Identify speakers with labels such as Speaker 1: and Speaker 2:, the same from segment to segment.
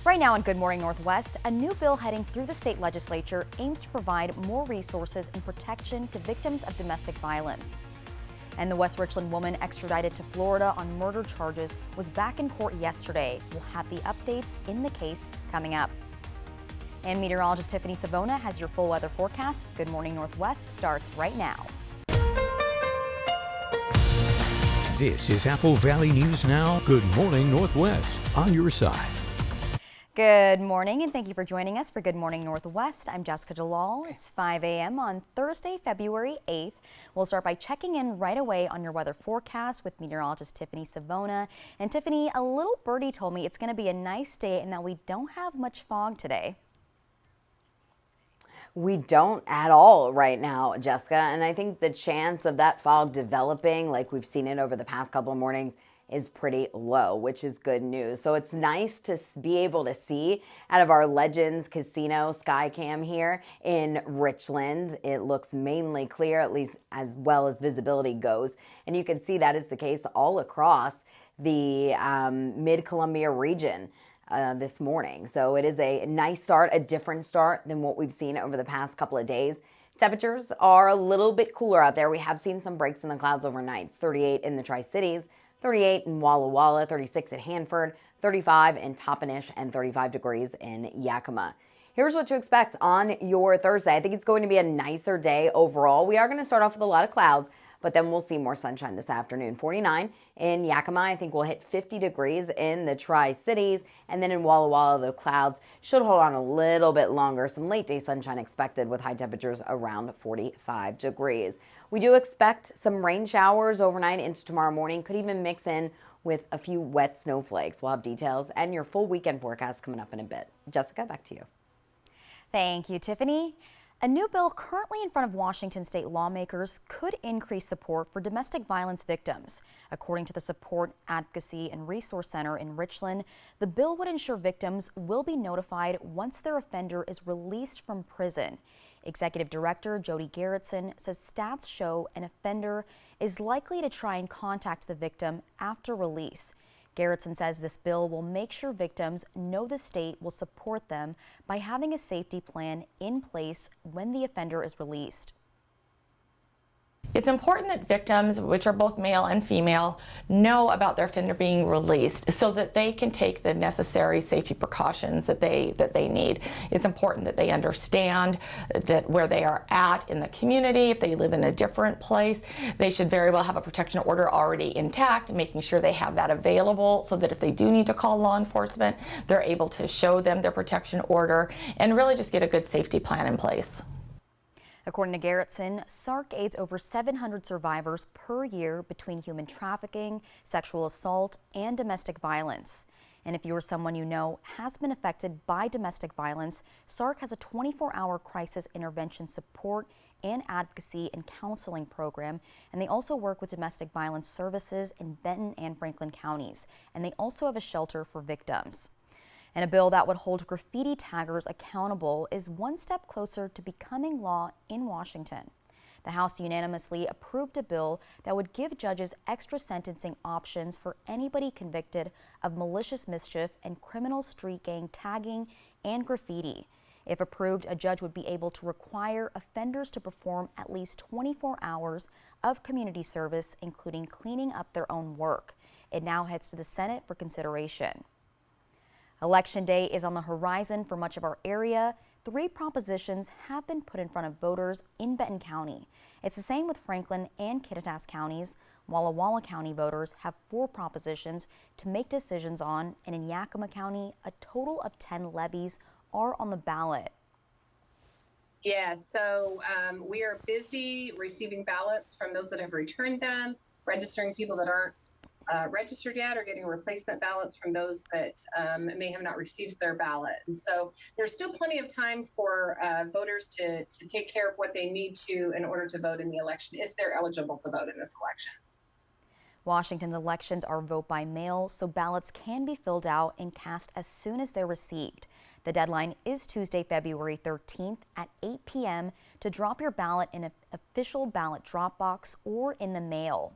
Speaker 1: Right now on Good Morning Northwest, a new bill heading through the state legislature aims to provide more resources and protection to victims of domestic violence. And the West Richland woman extradited to Florida on murder charges was back in court yesterday. We'll have the updates in the case coming up. And meteorologist Tiffany Savona has your full weather forecast. Good Morning Northwest starts right now.
Speaker 2: This is Apple Valley News Now. Good Morning Northwest on your side.
Speaker 1: Good morning and thank you for joining us for Good Morning Northwest. I'm Jessica Jalal. It's 5 a.m. on Thursday, February 8th. We'll start by checking in right away on your weather forecast with meteorologist Tiffany Savona. And Tiffany, a little birdie told me it's going to be a nice day and that we don't have much fog today.
Speaker 3: We don't at all right now, Jessica, and I think the chance of that fog developing like we've seen it over the past couple of mornings is pretty low, which is good news. So it's nice to be able to see out of our Legends Casino Skycam here in Richland. It looks mainly clear, at least as well as visibility goes. And you can see that is the case all across the Mid-Columbia region this morning. So it is a nice start, a different start than what we've seen over the past couple of days. Temperatures are a little bit cooler out there. We have seen some breaks in the clouds overnight. It's 38 in the Tri-Cities, 38 in Walla Walla, 36 at Hanford, 35 in Toppenish, and 35 degrees in Yakima. Here's what to expect on your Thursday. I think it's going to be a nicer day overall. We are going to start off with a lot of clouds, but then we'll see more sunshine this afternoon. 49 in Yakima. I think we'll hit 50 degrees in the Tri-Cities. And then in Walla Walla, the clouds should hold on a little bit longer. Some late day sunshine expected with high temperatures around 45 degrees. We do expect some rain showers overnight into tomorrow morning. Could even mix in with a few wet snowflakes. We'll have details and your full weekend forecast coming up in a bit. Jessica, back to you.
Speaker 1: Thank you, Tiffany. A new bill currently in front of Washington state lawmakers could increase support for domestic violence victims. According to the Support, Advocacy, and Resource Center in Richland, the bill would ensure victims will be notified once their offender is released from prison. Executive Director Jody Garrettson says stats show an offender is likely to try and contact the victim after release. Garrettson says this bill will make sure victims know the state will support them by having a safety plan in place when the offender is released.
Speaker 4: It's important that victims, which are both male and female, know about their offender being released so that they can take the necessary safety precautions that they need. It's important that they understand that where they are at in the community, if they live in a different place, they should very well have a protection order already intact, making sure they have that available so that if they do need to call law enforcement, they're able to show them their protection order and really just get a good safety plan in place.
Speaker 1: According to Garrettson, SARC aids over 700 survivors per year between human trafficking, sexual assault, and domestic violence. And if you or someone you know has been affected by domestic violence, SARC has a 24-hour crisis intervention support and advocacy and counseling program. And they also work with domestic violence services in Benton and Franklin counties. And they also have a shelter for victims. And a bill that would hold graffiti taggers accountable is one step closer to becoming law in Washington. The House unanimously approved a bill that would give judges extra sentencing options for anybody convicted of malicious mischief and criminal street gang tagging and graffiti. If approved, a judge would be able to require offenders to perform at least 24 hours of community service, including cleaning up their own work. It now heads to the Senate for consideration. Election day is on the horizon for much of our area. 3 propositions have been put in front of voters in Benton County. It's the same with Franklin and Kittitas counties. Walla Walla County voters have 4 propositions to make decisions on, and in Yakima County, a total of 10 levies are on the ballot.
Speaker 5: Yeah, so we are busy receiving ballots from those that have returned them, registering people that aren't registered yet, or getting replacement ballots from those that may have not received their ballot. And so there's still plenty of time for voters to take care of what they need to in order to vote in the election, if they're eligible to vote in this election.
Speaker 1: Washington's elections are vote by mail, so ballots can be filled out and cast as soon as they're received. The deadline is Tuesday, February 13th at 8 p.m. to drop your ballot in an official ballot drop box or in the mail.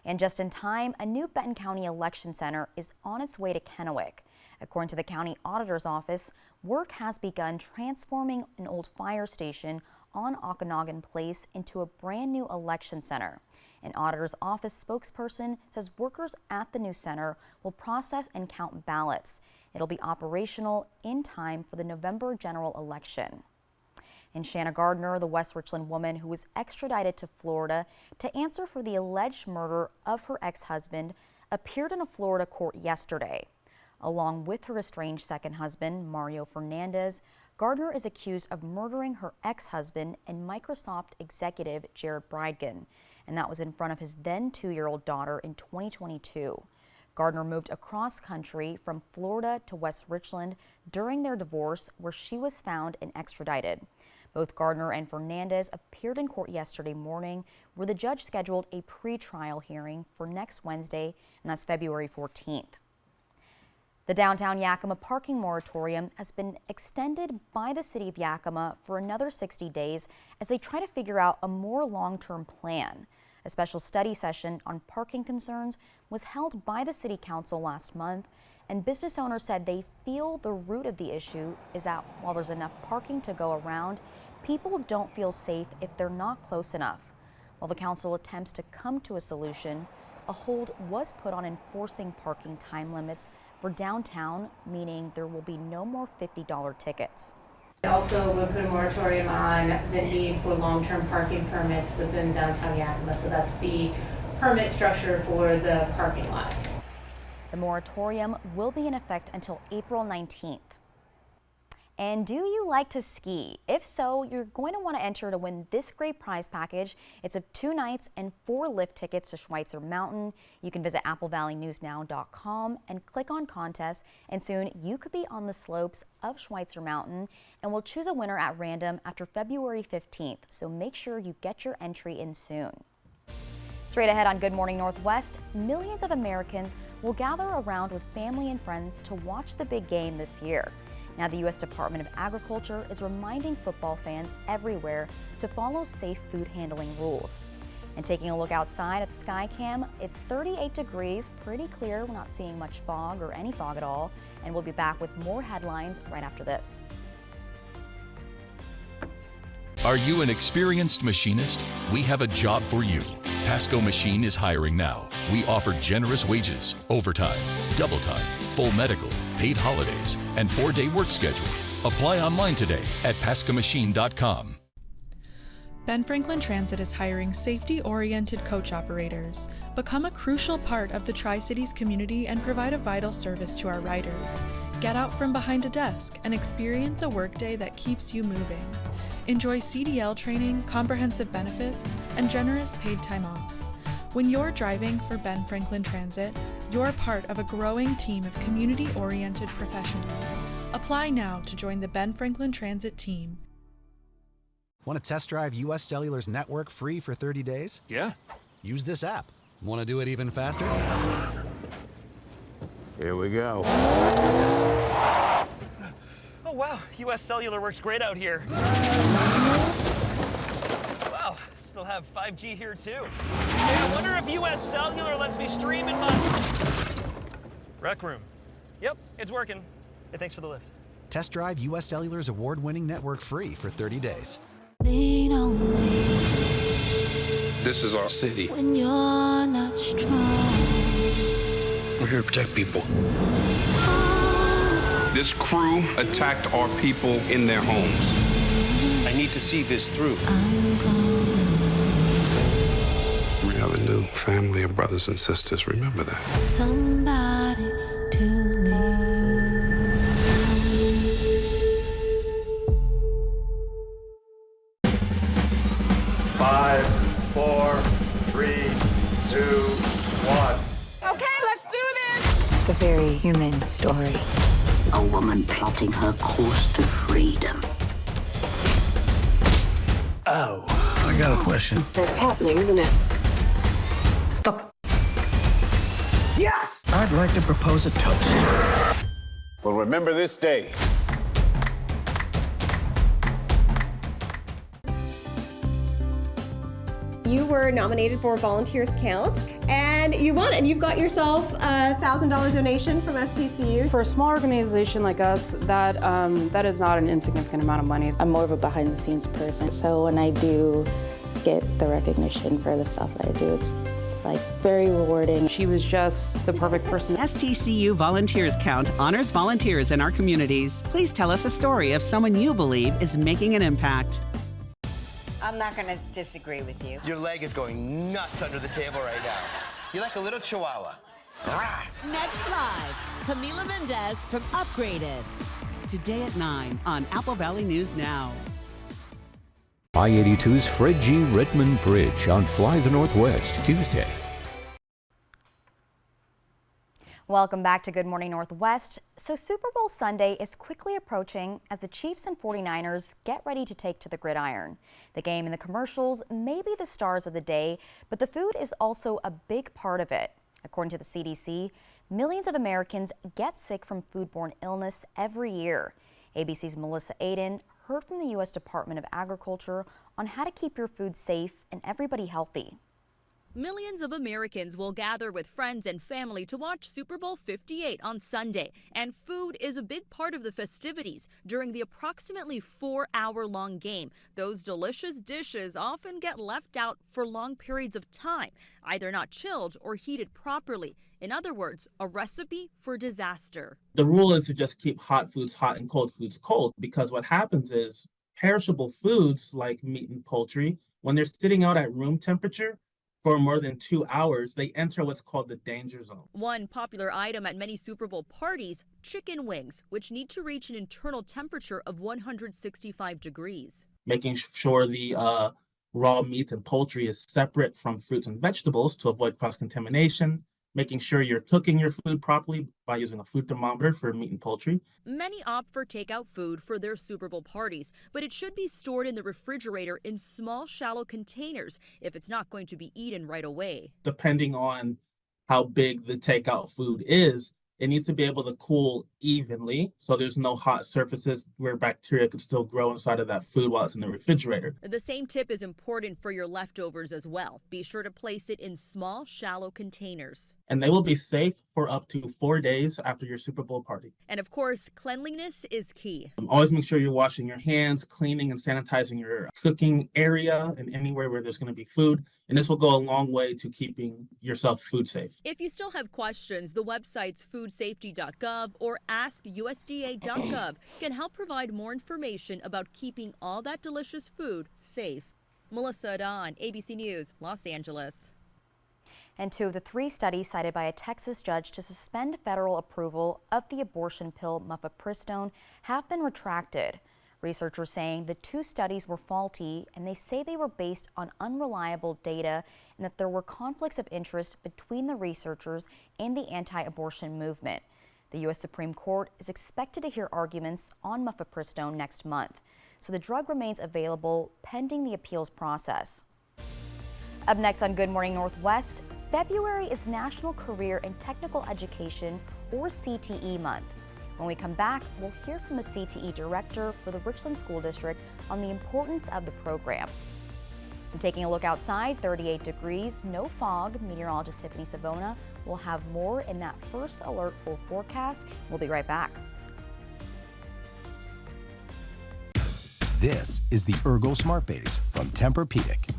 Speaker 1: And just in time, a new Benton County Election Center is on its way to Kennewick. According to the county auditor's office, work has begun transforming an old fire station on Okanagan Place into a brand new election center. An auditor's office spokesperson says workers at the new center will process and count ballots. It'll be operational in time for the November general election. And Shanna Gardner, the West Richland woman who was extradited to Florida to answer for the alleged murder of her ex-husband, appeared in a Florida court yesterday. Along with her estranged second husband, Mario Fernandez, Gardner is accused of murdering her ex-husband and Microsoft executive Jared Bridgen, and that was in front of his then 2-year-old daughter in 2022. Gardner moved across country from Florida to West Richland during their divorce, where she was found and extradited. Both Gardner and Fernandez appeared in court yesterday morning, where the judge scheduled a pre-trial hearing for next Wednesday, and that's February 14th. The downtown Yakima parking moratorium has been extended by the city of Yakima for another 60 days as they try to figure out a more long-term plan. A special study session on parking concerns was held by the city council last month, and business owners said they feel the root of the issue is that while there's enough parking to go around, people don't feel safe if they're not close enough. While the council attempts to come to a solution, a hold was put on enforcing parking time limits for downtown, meaning there will be no more $50 tickets.
Speaker 6: It also would put a moratorium on the need for long-term parking permits within downtown Yakima. So that's the permit structure for the parking lots.
Speaker 1: The moratorium will be in effect until April 19th. And do you like to ski? If so, you're going to want to enter to win this great prize package. It's of 2 nights and 4 lift tickets to Schweitzer Mountain. You can visit applevalleyNewsNow.com and click on contests, and soon you could be on the slopes of Schweitzer Mountain, and we'll choose a winner at random after February 15th, so make sure you get your entry in soon. Straight ahead on Good Morning Northwest, millions of Americans will gather around with family and friends to watch the big game this year. Now, the U.S. Department of Agriculture is reminding football fans everywhere to follow safe food handling rules. And taking a look outside at the sky cam, it's 38 degrees, pretty clear. We're not seeing much fog or any fog at all. And we'll be back with more headlines right after this.
Speaker 7: Are you an experienced machinist? We have a job for you. Pasco Machine is hiring now. We offer generous wages, overtime, double time, full medical, paid holidays, and 4-day work schedule. Apply online today at pascomachine.com.
Speaker 8: Ben Franklin Transit is hiring safety-oriented coach operators. Become a crucial part of the Tri-Cities community and provide a vital service to our riders. Get out from behind a desk and experience a workday that keeps you moving. Enjoy CDL training, comprehensive benefits, and generous paid time off. When you're driving for Ben Franklin Transit, you're part of a growing team of community-oriented professionals. Apply now to join the Ben Franklin Transit team.
Speaker 9: Want to test drive US Cellular's network free for 30 days?
Speaker 10: Yeah.
Speaker 9: Use this app. Want to do it even faster?
Speaker 10: Here we go.
Speaker 11: Oh, wow. US Cellular works great out here. Wow. Still have 5G here, too. Hey, I wonder if US Cellular lets me stream in my... Rec room. Yep, it's working. Hey, thanks for the lift.
Speaker 9: Test drive US Cellular's award-winning network free for 30 days.
Speaker 12: Lean on me.
Speaker 13: This is our city.
Speaker 12: When you're not strong.
Speaker 13: We're here to protect people. This crew attacked our people in their homes.
Speaker 14: I need to see this through.
Speaker 13: We have a new family of brothers and sisters. Remember that.
Speaker 12: Somebody to leave.
Speaker 14: 5, 4, 3, 2, 1.
Speaker 15: Okay, let's do this!
Speaker 16: It's a very human story.
Speaker 17: A woman plotting her course to freedom.
Speaker 14: Oh, I got a question.
Speaker 16: That's happening, isn't it?
Speaker 14: Stop. Yes! I'd like to propose a toast. We'll remember this day.
Speaker 18: You were nominated for Volunteers Count, and
Speaker 10: And you won, and you've got yourself a $1,000 donation from STCU.
Speaker 15: For a small organization like us, that is not an insignificant amount of money.
Speaker 18: I'm more of a behind-the-scenes person, so when I do get the recognition for the stuff that I do, it's like very rewarding.
Speaker 15: She was just the perfect person.
Speaker 19: STCU Volunteers Count honors volunteers in our communities. Please tell us a story of someone you believe is making an impact.
Speaker 20: I'm not going to disagree with you.
Speaker 21: Your leg is going nuts under the table right now. You're like a little chihuahua.
Speaker 22: Next live, Camila Mendez from Upgraded.
Speaker 19: Today at 9 on Apple Valley News Now.
Speaker 2: I-82's Fred G. Redmond Bridge on Fly the Northwest, Tuesday.
Speaker 1: Welcome back to Good Morning Northwest. So Super Bowl Sunday is quickly approaching as the Chiefs and 49ers get ready to take to the gridiron. The game and the commercials may be the stars of the day, but the food is also a big part of it. According to the CDC, millions of Americans get sick from foodborne illness every year. ABC's Melissa Aden heard from the U.S. Department of Agriculture on how to keep your food safe and everybody healthy.
Speaker 23: Millions of Americans will gather with friends and family to watch Super Bowl 58 on Sunday, and food is a big part of the festivities. During the approximately 4-hour-long game, those delicious dishes often get left out for long periods of time, either not chilled or heated properly. In other words, a recipe for disaster.
Speaker 24: The rule is to just keep hot foods hot and cold foods cold, because what happens is perishable foods like meat and poultry, when they're sitting out at room temperature for more than 2 hours, they enter what's called the danger zone.
Speaker 23: One popular item at many Super Bowl parties, chicken wings, which need to reach an internal temperature of 165 degrees.
Speaker 24: Making sure the raw meats and poultry is separate from fruits and vegetables to avoid cross-contamination. Making sure you're cooking your food properly by using a food thermometer for meat and poultry.
Speaker 23: Many opt for takeout food for their Super Bowl parties, but it should be stored in the refrigerator in small, shallow containers if it's not going to be eaten right away.
Speaker 24: Depending on how big the takeout food is, it needs to be able to cool evenly so there's no hot surfaces where bacteria could still grow inside of that food while it's in the refrigerator.
Speaker 23: The same tip is important for your leftovers as well. Be sure to place it in small, shallow containers.
Speaker 24: And they will be safe for up to 4 days after your Super Bowl party.
Speaker 23: And of course, cleanliness is key.
Speaker 24: Always make sure you're washing your hands, cleaning and sanitizing your cooking area and anywhere where there's going to be food. And this will go a long way to keeping yourself food safe.
Speaker 23: If you still have questions, the websites foodsafety.gov or askusda.gov can help provide more information about keeping all that delicious food safe. Melissa Don, ABC News, Los Angeles.
Speaker 1: And 2 of the 3 studies cited by a Texas judge to suspend federal approval of the abortion pill mifepristone have been retracted. Researchers saying the 2 studies were faulty, and they say they were based on unreliable data and that there were conflicts of interest between the researchers and the anti-abortion movement. The U.S. Supreme Court is expected to hear arguments on mifepristone next month, so the drug remains available pending the appeals process. Up next on Good Morning Northwest, February is National Career and Technical Education, or CTE Month. When we come back, we'll hear from the CTE director for the Richland School District on the importance of the program. And taking a look outside, 38 degrees, no fog. Meteorologist Tiffany Savona will have more in that first alert full forecast. We'll be right back.
Speaker 25: This is the Ergo Smart Base from Tempur-Pedic,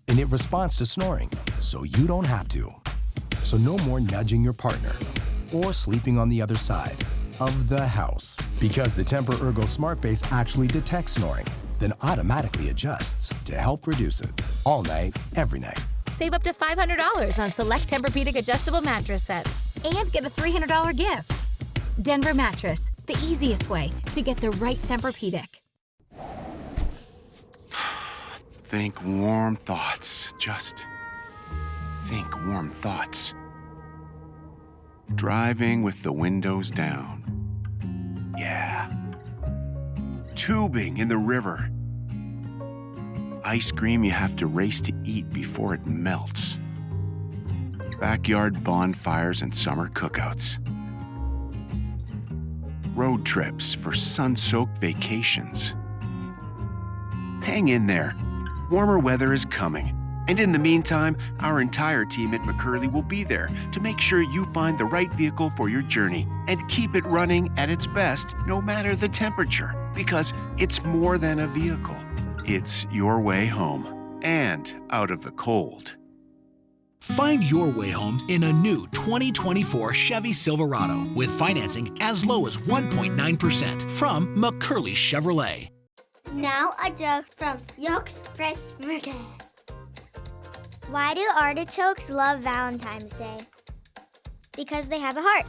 Speaker 25: and it responds to snoring, so you don't have to. So no more nudging your partner or sleeping on the other side of the house, because the Tempur-Ergo Smart Base actually detects snoring, then automatically adjusts to help reduce it. All night, every night.
Speaker 26: Save up to $500 on select Tempur-Pedic adjustable mattress sets and get a $300 gift. Denver Mattress, the easiest way to get the right Tempur-Pedic.
Speaker 14: Think warm thoughts. Just think warm thoughts. Driving with the windows down. Yeah. Tubing in the river. Ice cream you have to race to eat before it melts. Backyard bonfires and summer cookouts. Road trips for sun-soaked vacations. Hang in there. Warmer weather is coming. And in the meantime, our entire team at McCurley will be there to make sure you find the right vehicle for your journey and keep it running at its best no matter the temperature, because it's more than a vehicle. It's your way home and out of the cold.
Speaker 3: Find your way home in a new 2024 Chevy Silverado with financing as low as 1.9% from McCurley Chevrolet.
Speaker 4: Now a joke from York's Fresh Market. Why do artichokes love Valentine's Day? Because they have a heart.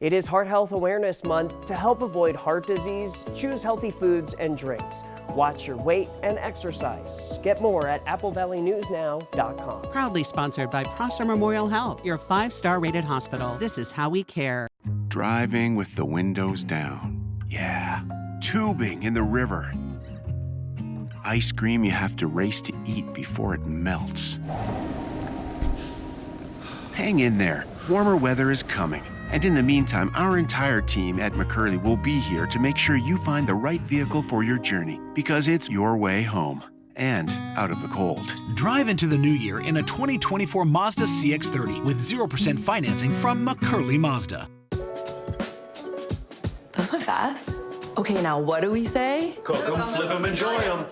Speaker 5: It is Heart Health Awareness Month. To help avoid heart disease, choose healthy foods and drinks. Watch your weight and exercise. Get more at applevalleyNewsNow.com.
Speaker 19: Proudly sponsored by Prosser Memorial Health, your 5-star rated hospital. This is how we care.
Speaker 14: Driving with the windows down. Yeah. Tubing in the river. Ice cream you have to race to eat before it melts. Hang in there. Warmer weather is coming. And in the meantime, our entire team at McCurley will be here to make sure you find the right vehicle for your journey, because it's your way home and out of the cold.
Speaker 3: Drive into the new year in a 2024 Mazda CX-30 with 0% financing from McCurley Mazda.
Speaker 6: Those went fast. Okay, now what do we say?
Speaker 7: Cook 'em, flip 'em, enjoy 'em.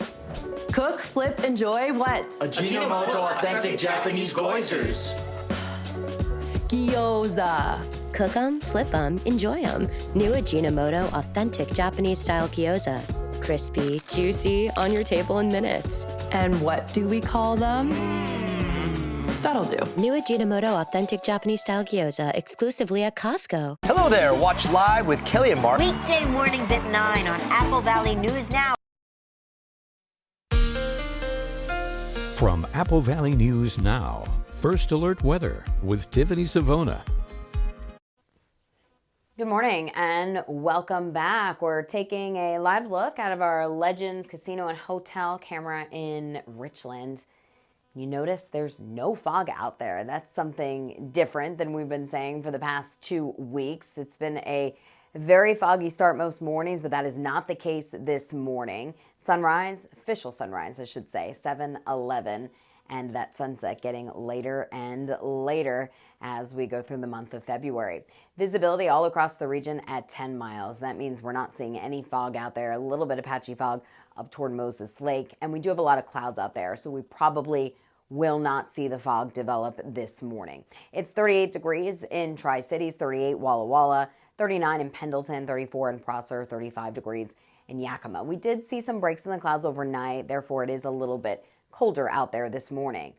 Speaker 6: Cook, flip, enjoy what?
Speaker 7: Ajinomoto authentic Japanese geysers.
Speaker 6: Gyoza.
Speaker 8: Cook 'em, flip 'em, enjoy 'em. New Ajinomoto authentic Japanese-style gyoza. Crispy, juicy, on your table in minutes.
Speaker 6: And what do we call them? That'll do.
Speaker 8: New Ajinomoto authentic Japanese-style gyoza exclusively at Costco.
Speaker 21: Hello there. Watch live with Kelly and Mark.
Speaker 20: Weekday mornings at 9 on Apple Valley News Now.
Speaker 2: From Apple Valley News Now, First Alert Weather with Tiffany Savona.
Speaker 27: Good morning and welcome back. We're taking a live look out of our Legends Casino and Hotel camera in Richland. You notice there's no fog out there. That's something different than we've been saying for the past 2 weeks. It's been a very foggy start most mornings, but that is not the case this morning. Sunrise, official sunrise, I should say, 7:11. And that sunset getting later and later as we go through the month of February. Visibility all across the region at 10 miles. That means we're not seeing any fog out there, a little bit of patchy fog up toward Moses Lake. And we do have a lot of clouds out there, so we probably will not see the fog develop this morning. It's 38 degrees in Tri-Cities, 38 Walla Walla, 39 in Pendleton, 34 in Prosser, 35 degrees in Yakima. We did see some breaks in the clouds overnight, therefore it is a little bit colder out there this morning.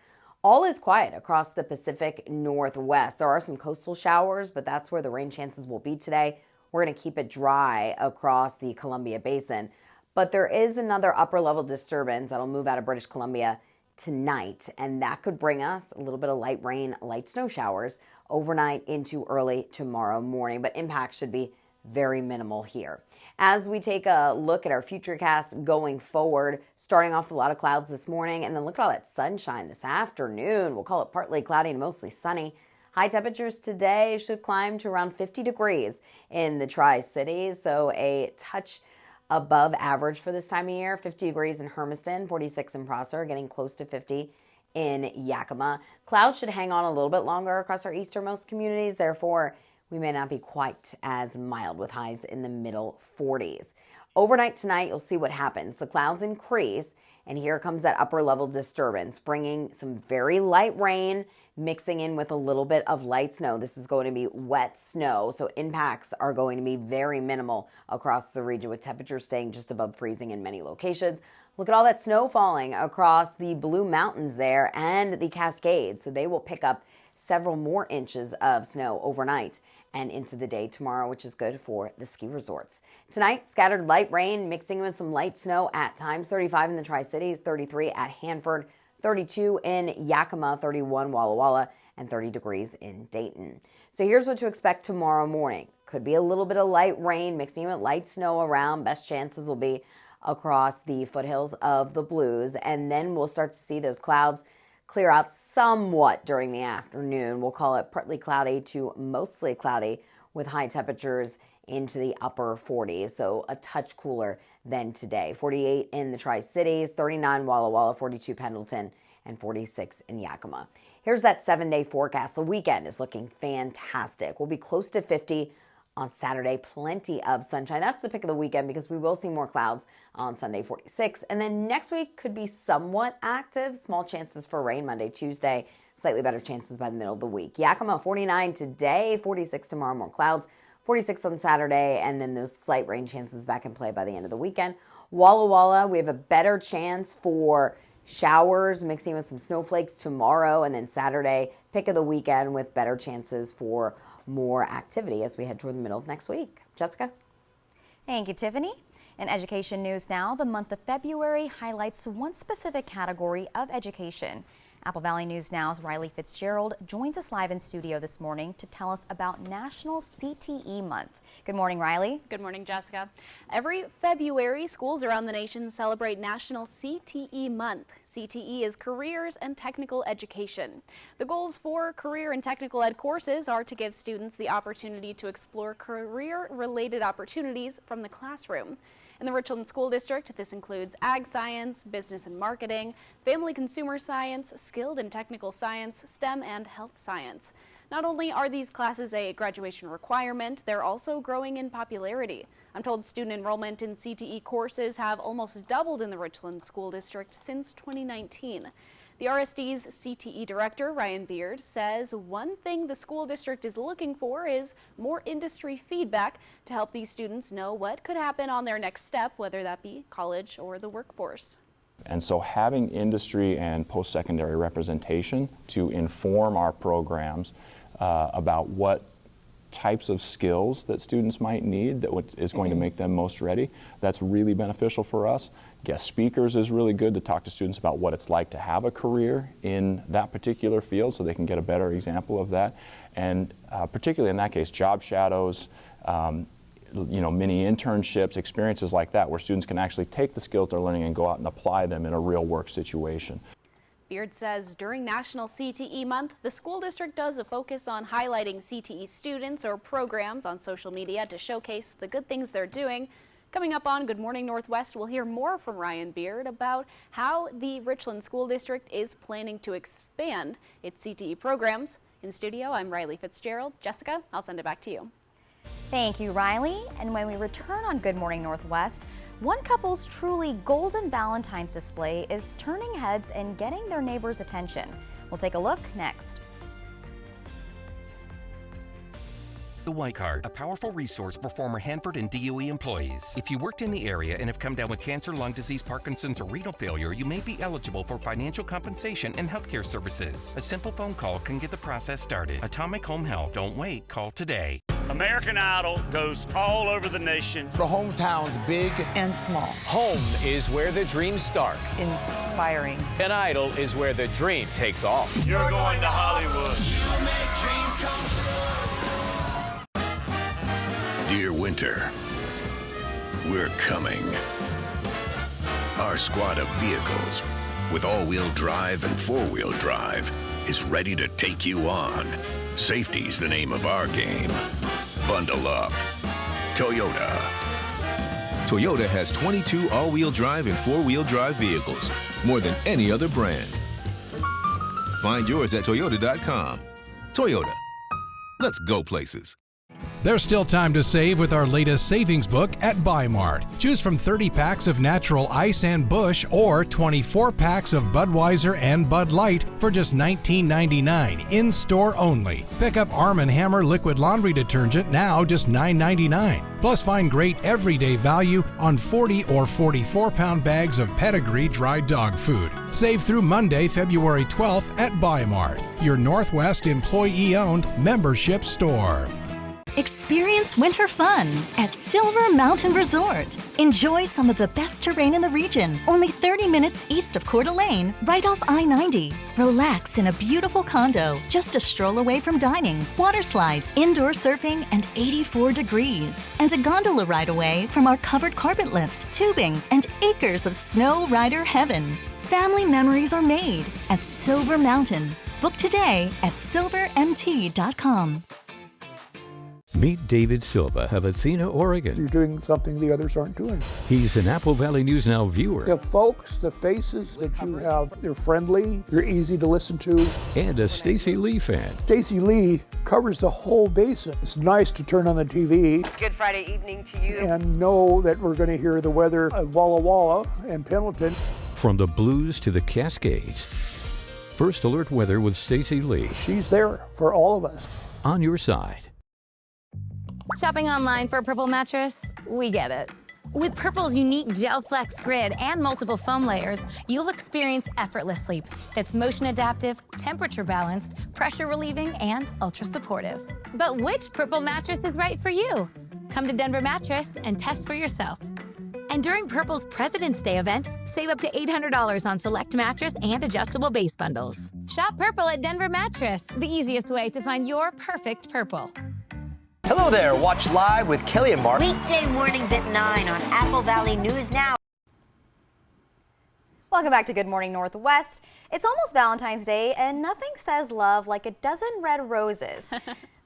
Speaker 27: All is quiet across the Pacific Northwest. There are some coastal showers, but that's where the rain chances will be today. We're going to keep it dry across the Columbia Basin. But there is another upper level disturbance that'll move out of British Columbia tonight, and that could bring us a little bit of light rain, light snow showers overnight into early tomorrow morning, but impact should be very minimal here. As we take a look at our futurecast going forward, starting off with a lot of clouds this morning, and then look at all that sunshine this afternoon. We'll call it partly cloudy and mostly sunny. High temperatures today should climb to around 50 degrees in the Tri-Cities, so a touch above average for this time of year. 50 degrees in Hermiston, 46 in Prosser, getting close to 50 in Yakima. Clouds should hang on a little bit longer across our easternmost communities, therefore we may not be quite as mild with highs in the middle 40s. Overnight tonight, you'll see what happens. The clouds increase, and here comes that upper level disturbance, bringing some very light rain, mixing in with a little bit of light snow. This is going to be wet snow, so impacts are going to be very minimal across the region, with temperatures staying just above freezing in many locations. Look at all that snow falling across the Blue Mountains there and the Cascades, so they will pick up several more inches of snow overnight and into the day tomorrow, which is good for the ski resorts. Tonight, scattered light rain mixing with some light snow at times. 35 in the Tri-Cities, 33 at Hanford, 32 in Yakima, 31 Walla Walla, and 30 degrees in Dayton. So here's what to expect tomorrow morning. Could be a little bit of light rain mixing with light snow around. Best chances will be across the foothills of the Blues, and then we'll start to see those clouds clear out somewhat during the afternoon. We'll call it partly cloudy to mostly cloudy with high temperatures into the upper 40s, so a touch cooler than today. 48 in the Tri-Cities, 39 Walla Walla, 42 Pendleton, and 46 in Yakima. Here's that 7-day forecast. The weekend is looking fantastic. We'll be close to 50 on Saturday, plenty of sunshine. That's the pick of the weekend because we will see more clouds on Sunday, 46. And then next week could be somewhat active. Small chances for rain Monday, Tuesday. Slightly better chances by the middle of the week. Yakima, 49 today, 46 tomorrow, more clouds. 46 on Saturday, and then those slight rain chances back in play by the end of the weekend. Walla Walla, we have a better chance for showers mixing with some snowflakes tomorrow, and then Saturday, pick of the weekend with better chances for more activity as we head toward the middle of next week. Jessica?
Speaker 1: Thank you, Tiffany. In education news now, the month of February highlights one specific category of education. Apple Valley News Now's Riley Fitzgerald joins us live in studio this morning to tell us about National CTE Month. Good morning, Riley.
Speaker 9: Good morning, Jessica. Every February, schools around the nation celebrate National CTE Month. CTE is Careers and Technical Education. The goals for career and technical ed courses are to give students the opportunity to explore career-related opportunities from the classroom. In the Richland School District, this includes ag science, business and marketing, family consumer science, skilled and technical science, STEM, and health science. Not only are these classes a graduation requirement, they're also growing in popularity. I'm told student enrollment in CTE courses have almost doubled in the Richland School District since 2019. The RSD's CTE director, Ryan Beard, says one thing the school district is looking for is more industry feedback to help these students know what could happen on their next step, whether that be college or the workforce.
Speaker 10: And so having industry and post-secondary representation to inform our programs about what types of skills that students might need that is going to make them most ready, that's really beneficial for us. Guest speakers is really good to talk to students about what it's like to have a career in that particular field so they can get a better example of that. And particularly in that case, job shadows, mini internships, experiences like that where students can actually take the skills they're learning and go out and apply them in a real work situation.
Speaker 9: Beard says during National CTE Month, the school district does a focus on highlighting CTE students or programs on social media to showcase the good things they're doing. Coming up on Good Morning Northwest, we'll hear more from Ryan Beard about how the Richland School District is planning to expand its CTE programs. In studio, I'm Riley Fitzgerald. Jessica, I'll send it back to you.
Speaker 1: Thank you, Riley. And when we return on Good Morning Northwest, one couple's truly golden Valentine's display is turning heads and getting their neighbors' attention. We'll take a look next.
Speaker 11: The White Card, a powerful resource for former Hanford and DOE employees. If you worked in the area and have come down with cancer, lung disease, Parkinson's, or renal failure, you may be eligible for financial compensation and healthcare services. A simple phone call can get the process started. Atomic Home Health. Don't wait. Call today.
Speaker 12: American Idol goes all over the nation.
Speaker 13: The hometown's big
Speaker 16: and small.
Speaker 13: Home is where the dream starts.
Speaker 16: Inspiring.
Speaker 13: An Idol is where the dream takes off.
Speaker 12: You're going to Hollywood.
Speaker 13: You make dreams come true.
Speaker 17: Dear Winter, we're coming. Our squad of vehicles with all-wheel drive and four-wheel drive is ready to take you on. Safety's the name of our game. Bundle up. Toyota.
Speaker 28: Toyota has 22 all-wheel drive and four-wheel drive vehicles, more than any other brand. Find yours at toyota.com. Toyota. Let's go places.
Speaker 29: There's still time to save with our latest savings book at Buy-Mart. Choose from 30 packs of natural ice and Busch or 24 packs of Budweiser and Bud Light for just $19.99 in-store only. Pick up Arm & Hammer liquid laundry detergent now just $9.99. Plus find great everyday value on 40 or 44-pound bags of Pedigree dry dog food. Save through Monday, February 12th at Buy-Mart, your Northwest employee-owned membership store.
Speaker 30: Experience winter fun at Silver Mountain Resort. Enjoy some of the best terrain in the region, only 30 minutes east of Coeur d'Alene, right off I-90. Relax in a beautiful condo, just a stroll away from dining, water slides, indoor surfing, and 84 degrees. And a gondola ride away from our covered carpet lift, tubing, and acres of snow rider heaven. Family memories are made at Silver Mountain. Book today at silvermt.com.
Speaker 2: Meet David Silva of Athena, Oregon.
Speaker 4: You're doing something the others aren't doing.
Speaker 2: He's an Apple Valley News Now viewer.
Speaker 4: The folks, the faces that you have, they're friendly, they're easy to listen to.
Speaker 2: And a Stacey Lee fan.
Speaker 4: Stacey Lee covers the whole basin. It's nice to turn on the TV.
Speaker 5: Good Friday evening to you.
Speaker 4: And know that we're going to hear the weather at Walla Walla and Pendleton.
Speaker 2: From the Blues to the Cascades. First Alert Weather with Stacey Lee.
Speaker 4: She's there for all of us.
Speaker 2: On your side.
Speaker 15: Shopping online for a Purple mattress? We get it. With Purple's unique Gel Flex grid and multiple foam layers, you'll experience effortless sleep that's motion adaptive, temperature balanced, pressure relieving, and ultra supportive. But which Purple mattress is right for you? Come to Denver Mattress and test for yourself. And during Purple's President's Day event, save up to $800 on select mattress and adjustable base bundles. Shop Purple at Denver Mattress, the easiest way to find your perfect Purple.
Speaker 21: Hello there. Watch live with Kelly and Mark.
Speaker 20: Weekday mornings at 9 on Apple Valley News Now.
Speaker 1: Welcome back to Good Morning Northwest. It's almost Valentine's Day, and nothing says love like a dozen red roses.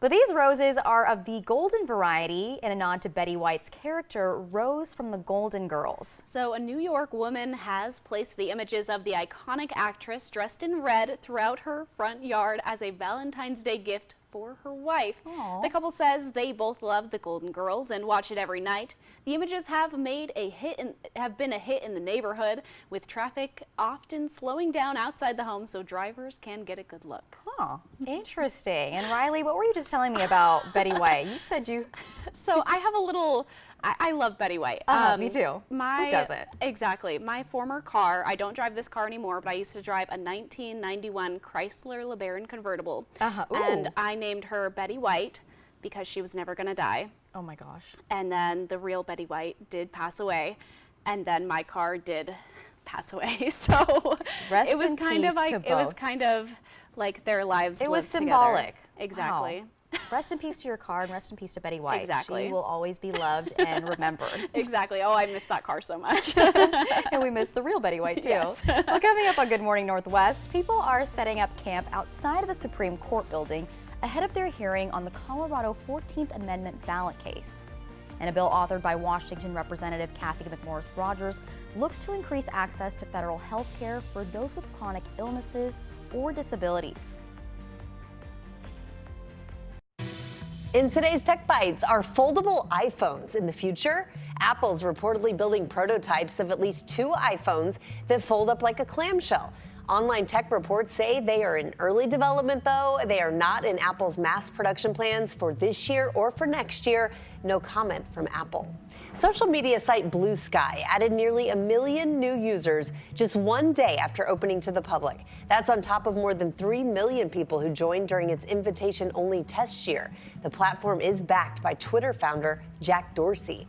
Speaker 1: But these roses are of the golden variety in a nod to Betty White's character, Rose from the Golden Girls.
Speaker 9: So a New York woman has placed the images of the iconic actress dressed in red throughout her front yard as a Valentine's Day gift for her wife.
Speaker 1: Aww.
Speaker 9: The couple says they both love the Golden Girls and watch it every night. The images have been a hit in the neighborhood, with traffic often slowing down outside the home so drivers can get a good look.
Speaker 1: Oh, interesting. And Riley, what were you just telling me about Betty White? You said you...
Speaker 9: So I have a little... I love Betty White.
Speaker 1: Me too. Who doesn't?
Speaker 9: Exactly. My former car, I don't drive this car anymore, but I used to drive a 1991 Chrysler LeBaron convertible. And I named her Betty White because she was never going to die.
Speaker 1: Oh my gosh.
Speaker 9: And then the real Betty White did pass away, and then my car did pass away. So it was kind of like their lives
Speaker 1: It was
Speaker 9: lived
Speaker 1: symbolic.
Speaker 9: Together. Exactly.
Speaker 1: Wow. Rest in peace to your car, and rest in peace to Betty White.
Speaker 9: Exactly.
Speaker 1: She will always be loved and remembered.
Speaker 9: Exactly. Oh, I miss that car so much.
Speaker 1: And we miss the real Betty White, too.
Speaker 9: Yes.
Speaker 1: Well, coming up on Good Morning Northwest, people are setting up camp outside of the Supreme Court building ahead of their hearing on the Colorado 14th Amendment ballot case. And a bill authored by Washington Representative Kathy McMorris Rogers looks to increase access to federal health care for those with chronic illnesses or disabilities.
Speaker 16: In today's Tech Bites, are foldable iPhones in the future? Apple's reportedly building prototypes of at least 2 iPhones that fold up like a clamshell. Online tech reports say they are in early development, though. They are not in Apple's mass production plans for this year or for next year. No comment from Apple. Social media site Blue Sky added nearly 1 million new users just one day after opening to the public. That's on top of more than 3 million people who joined during its invitation-only test year. The platform is backed by Twitter founder Jack Dorsey.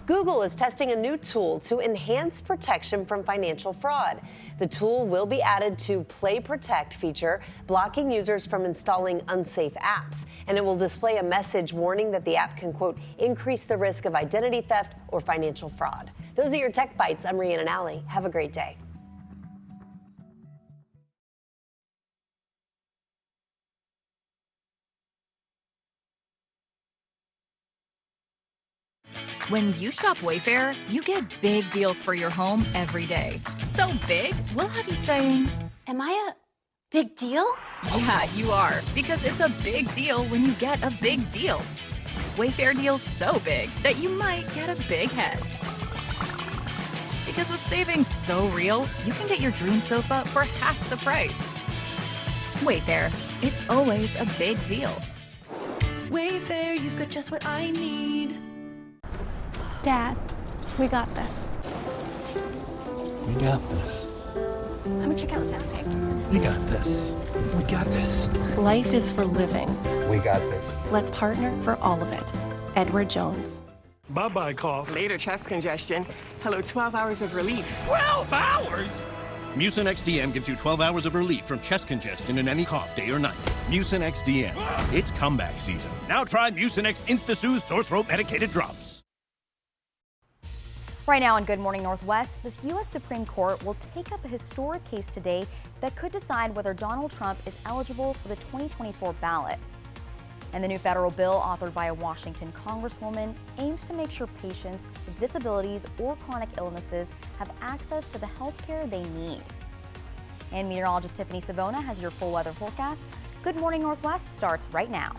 Speaker 16: Google is testing a new tool to enhance protection from financial fraud. The tool will be added to Play Protect feature, blocking users from installing unsafe apps. And it will display a message warning that the app can, quote, increase the risk of identity theft or financial fraud. Those are your Tech Bites. I'm Rhiannon Alley. Have a great day.
Speaker 18: When you shop Wayfair, you get big deals for your home every day. So big, we'll have you saying,
Speaker 9: "Am I a big deal?"
Speaker 18: Yeah, you are, because it's a big deal when you get a big deal. Wayfair deals so big that you might get a big head. Because with savings so real, you can get your dream sofa for half the price. Wayfair, it's always a big deal.
Speaker 22: Wayfair, you've got just what I need.
Speaker 23: Dad, we got this.
Speaker 24: We got this.
Speaker 23: Let me check out the town.
Speaker 24: We got this. We got this.
Speaker 23: Life is for living.
Speaker 24: We got this.
Speaker 23: Let's partner for all of it. Edward Jones.
Speaker 25: Bye-bye cough.
Speaker 26: Later chest congestion. Hello, 12 hours of relief.
Speaker 25: 12 hours? Mucinex DM gives you 12 hours of relief from chest congestion in any cough, day or night. Mucinex DM. It's comeback season. Now try Mucinex InstaSoothe sore throat medicated drops.
Speaker 1: Right now on Good Morning Northwest, the U.S. Supreme Court will take up a historic case today that could decide whether Donald Trump is eligible for the 2024 ballot. And the new federal bill, authored by a Washington congresswoman, aims to make sure patients with disabilities or chronic illnesses have access to the health care they need. And meteorologist Tiffany Savona has your full weather forecast. Good Morning Northwest starts right now.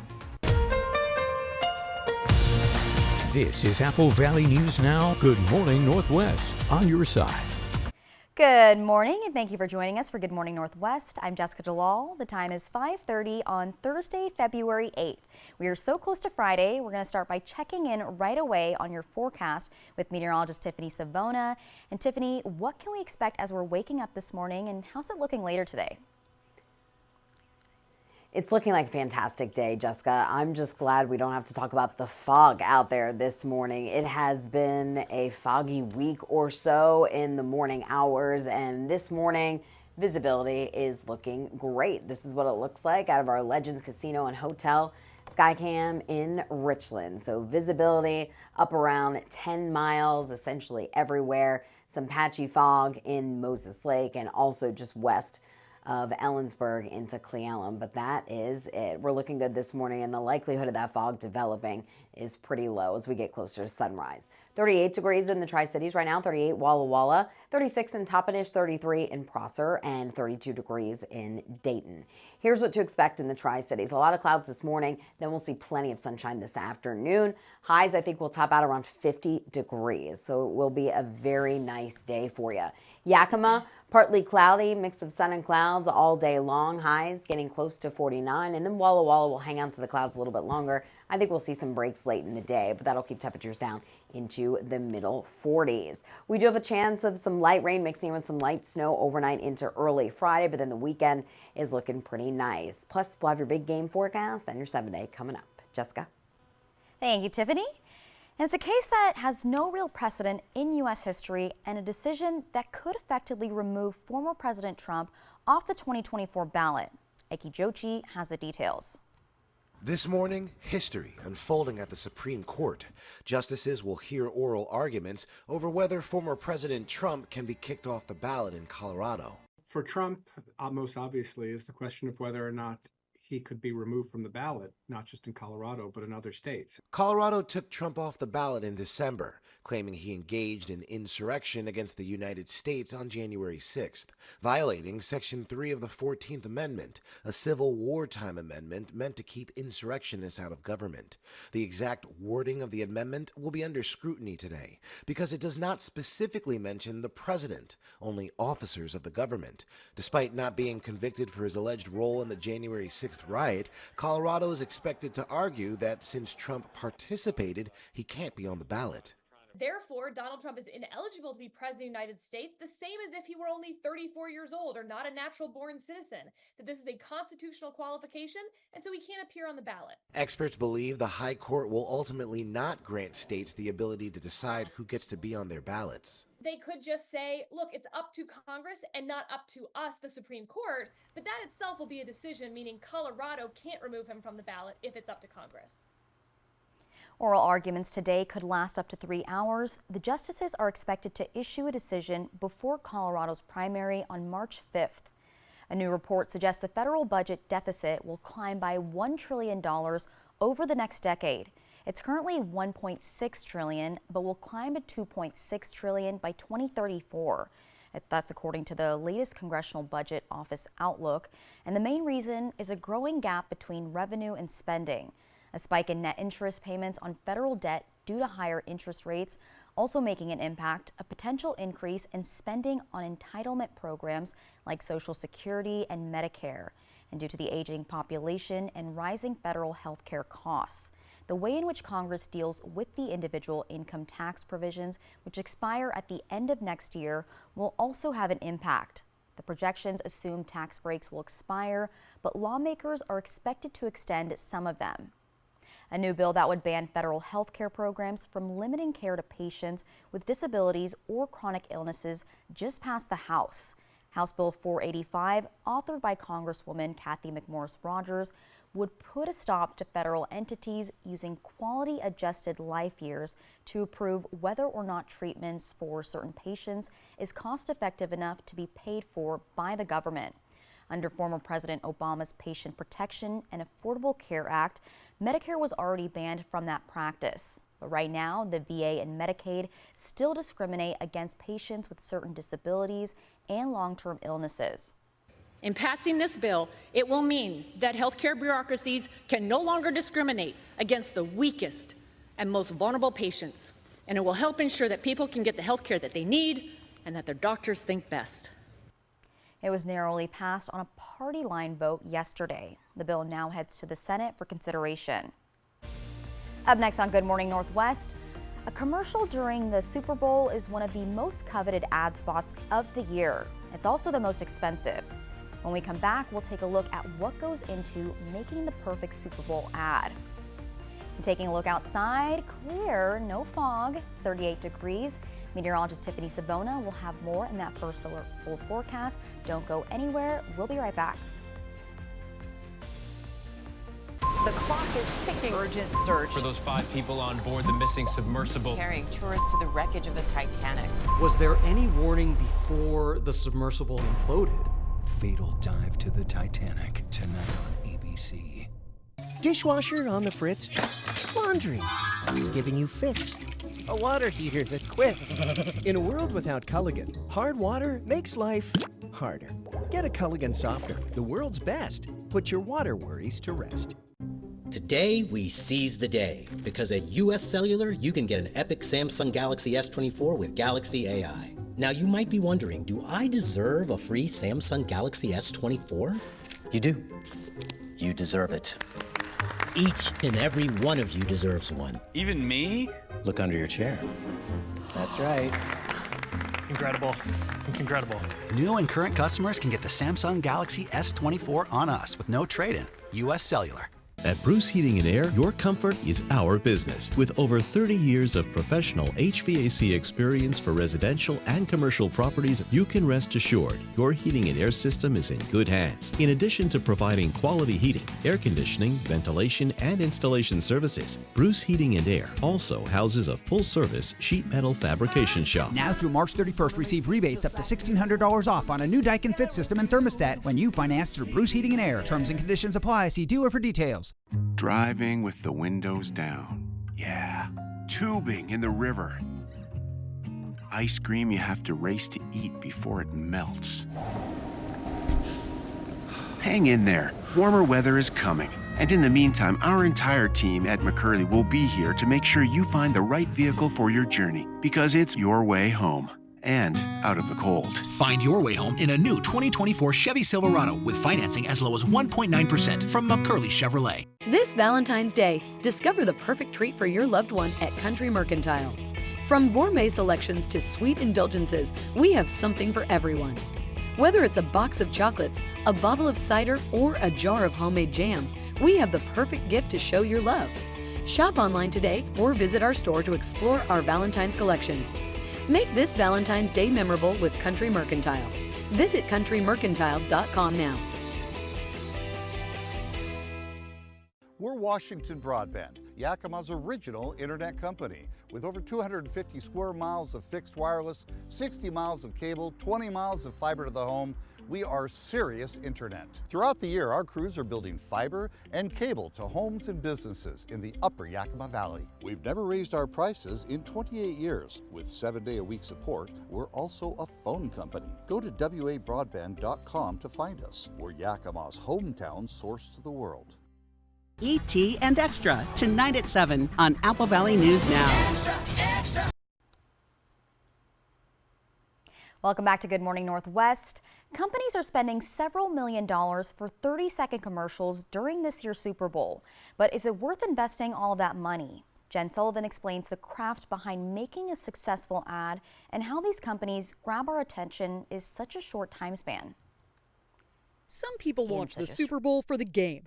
Speaker 2: This is Apple Valley News Now. Good Morning Northwest on your side.
Speaker 1: Good morning, and thank you for joining us for Good Morning Northwest. I'm Jessica Jalal. The time is 5:30 on Thursday, February 8th. We are so close to Friday. We're going to start by checking in right away on your forecast with meteorologist Tiffany Savona. And Tiffany, what can we expect as we're waking up this morning, and how's it looking later today?
Speaker 3: It's looking like a fantastic day, Jessica. I'm just glad we don't have to talk about the fog out there this morning. It has been a foggy week or so in the morning hours, and this morning visibility is looking great. This is what it looks like out of our Legends Casino and Hotel Skycam in Richland. So visibility up around 10 miles, essentially everywhere. Some patchy fog in Moses Lake and also just west of Ellensburg into Cle Elum, but that is it. We're looking good this morning, and the likelihood of that fog developing is pretty low as we get closer to sunrise. 38 degrees in the Tri-Cities right now, 38 Walla Walla, 36 in Toppenish, 33 in Prosser, and 32 degrees in Dayton. Here's what to expect in the Tri-Cities. A lot of clouds this morning, then we'll see plenty of sunshine this afternoon. Highs, I think, will top out around 50 degrees, so it will be a very nice day for you. Yakima, partly cloudy, mix of sun and clouds all day long. Highs getting close to 49, and then Walla Walla will hang out to the clouds a little bit longer. I think we'll see some breaks late in the day, but that'll keep temperatures down into the middle 40s. We do have a chance of some light rain mixing in with some light snow overnight into early Friday, but then the weekend is looking pretty nice. Plus, we'll have your big game forecast and your 7-day coming up. Jessica?
Speaker 1: Thank you, Tiffany. And it's a case that has no real precedent in U.S. history and a decision that could effectively remove former President Trump off the 2024 ballot. Eki Jochi has the details.
Speaker 5: This morning, history unfolding at the Supreme Court. Justices will hear oral arguments over whether former President Trump can be kicked off the ballot in Colorado.
Speaker 6: For Trump, most obviously, is the question of whether or not he could be removed from the ballot, not just in Colorado, but in other states.
Speaker 5: Colorado took Trump off the ballot in December, claiming he engaged in insurrection against the United States on January 6th, violating Section 3 of the 14th Amendment, a Civil Wartime amendment meant to keep insurrectionists out of government. The exact wording of the amendment will be under scrutiny today because it does not specifically mention the president, only officers of the government. Despite not being convicted for his alleged role in the January 6th riot, Colorado is expected to argue that since Trump participated, he can't be on the ballot.
Speaker 7: Therefore, Donald Trump is ineligible to be president of the United States, the same as if he were only 34 years old or not a natural-born citizen. That this is a constitutional qualification, and so he can't appear on the ballot.
Speaker 5: Experts believe the High Court will ultimately not grant states the ability to decide who gets to be on their ballots.
Speaker 7: They could just say, look, it's up to Congress and not up to us, the Supreme Court, but that itself will be a decision, meaning Colorado can't remove him from the ballot if it's up to Congress.
Speaker 1: Oral arguments today could last up to 3 hours. The justices are expected to issue a decision before Colorado's primary on March 5th. A new report suggests the federal budget deficit will climb by $1 trillion over the next decade. It's currently $1.6 trillion, but will climb to $2.6 trillion by 2034. That's according to the latest Congressional Budget Office outlook. And the main reason is a growing gap between revenue and spending. A spike in net interest payments on federal debt due to higher interest rates also making an impact, a potential increase in spending on entitlement programs like Social Security and Medicare, and due to the aging population and rising federal health care costs. The way in which Congress deals with the individual income tax provisions, which expire at the end of next year, will also have an impact. The projections assume tax breaks will expire, but lawmakers are expected to extend some of them. A new bill that would ban federal health care programs from limiting care to patients with disabilities or chronic illnesses just passed the House. House Bill 485, authored by Congresswoman Kathy McMorris Rodgers, would put a stop to federal entities using quality-adjusted life years to approve whether or not treatments for certain patients is cost-effective enough to be paid for by the government. Under former President Obama's Patient Protection and Affordable Care Act, Medicare was already banned from that practice. But right now, the VA and Medicaid still discriminate against patients with certain disabilities and long-term illnesses.
Speaker 8: In passing this bill, it will mean that healthcare bureaucracies can no longer discriminate against the weakest and most vulnerable patients, and it will help ensure that people can get the healthcare that they need and that their doctors think best.
Speaker 1: It was narrowly passed on a party line vote yesterday. The bill now heads to the Senate for consideration. Up next on Good Morning Northwest, a commercial during the Super Bowl is one of the most coveted ad spots of the year. It's also the most expensive. When we come back, we'll take a look at what goes into making the perfect Super Bowl ad. And taking a look outside, clear, no fog. It's 38 degrees. Meteorologist Tiffany Savona will have more in that first alert full forecast. Don't go anywhere. We'll be right back.
Speaker 10: The clock is ticking. Urgent search
Speaker 11: for those 5 people on board the missing submersible.
Speaker 10: Carrying tourists to the wreckage of the Titanic.
Speaker 12: Was there any warning before the submersible imploded?
Speaker 13: Fatal dive to the Titanic, tonight on ABC.
Speaker 14: Dishwasher on the fritz. Laundry giving you fits. A water heater that quits. In a world without Culligan, hard water makes life harder. Get a Culligan softener, the world's best. Put your water worries to rest.
Speaker 17: Today, we seize the day, because at US Cellular, you can get an epic Samsung Galaxy S24 with Galaxy AI. Now, you might be wondering, do I deserve a free Samsung Galaxy S24? You do. You deserve it. Each and every one of you deserves one.
Speaker 19: Even me?
Speaker 17: Look under your chair. That's right.
Speaker 19: Incredible. It's incredible.
Speaker 27: New and current customers can get the Samsung Galaxy S24 on us with no trade-in. US Cellular.
Speaker 28: At Bruce Heating and Air, your comfort is our business. With over 30 years of professional HVAC experience for residential and commercial properties, you can rest assured your heating and air system is in good hands. In addition to providing quality heating, air conditioning, ventilation, and installation services, Bruce Heating and Air also houses a full-service sheet metal fabrication shop.
Speaker 31: Now through March 31st, receive rebates up to $1,600 off on a new Daikin Fit system and thermostat when you finance through Bruce Heating and Air. Terms and conditions apply. See dealer for details.
Speaker 32: Driving with the windows down. Yeah. Tubing in the river. Ice cream you have to race to eat before it melts. Hang in there. Warmer weather is coming. And in the meantime, our entire team at McCurley will be here to make sure you find the right vehicle for your journey, because it's your way home. And out of the cold.
Speaker 33: Find your way home in a new 2024 Chevy Silverado with financing as low as 1.9% from McCurley Chevrolet.
Speaker 34: This Valentine's Day, discover the perfect treat for your loved one at Country Mercantile. From gourmet selections to sweet indulgences, we have something for everyone. Whether it's a box of chocolates, a bottle of cider, or a jar of homemade jam, we have the perfect gift to show your love. Shop online today or visit our store to explore our Valentine's collection. Make this Valentine's Day memorable with Country Mercantile. Visit countrymercantile.com now.
Speaker 35: We're Washington Broadband, Yakima's original internet company. With over 250 square miles of fixed wireless, 60 miles of cable, 20 miles of fiber to the home, we are serious internet. Throughout the year, our crews are building fiber and cable to homes and businesses in the upper Yakima Valley. We've never raised our prices in 28 years. With 7-day-a-week support, we're also a phone company. Go to WABroadband.com to find us. We're Yakima's hometown source to the world.
Speaker 36: E.T. and Extra, tonight at 7 on Apple Valley News Now.
Speaker 1: Extra, extra. Welcome back to Good Morning Northwest. Companies are spending several $1 million for 30-second commercials during this year's Super Bowl. But is it worth investing all of that money? Jen Sullivan explains the craft behind making a successful ad and how these companies grab our attention in such a short time span.
Speaker 37: Some people watch the Super Bowl for the game,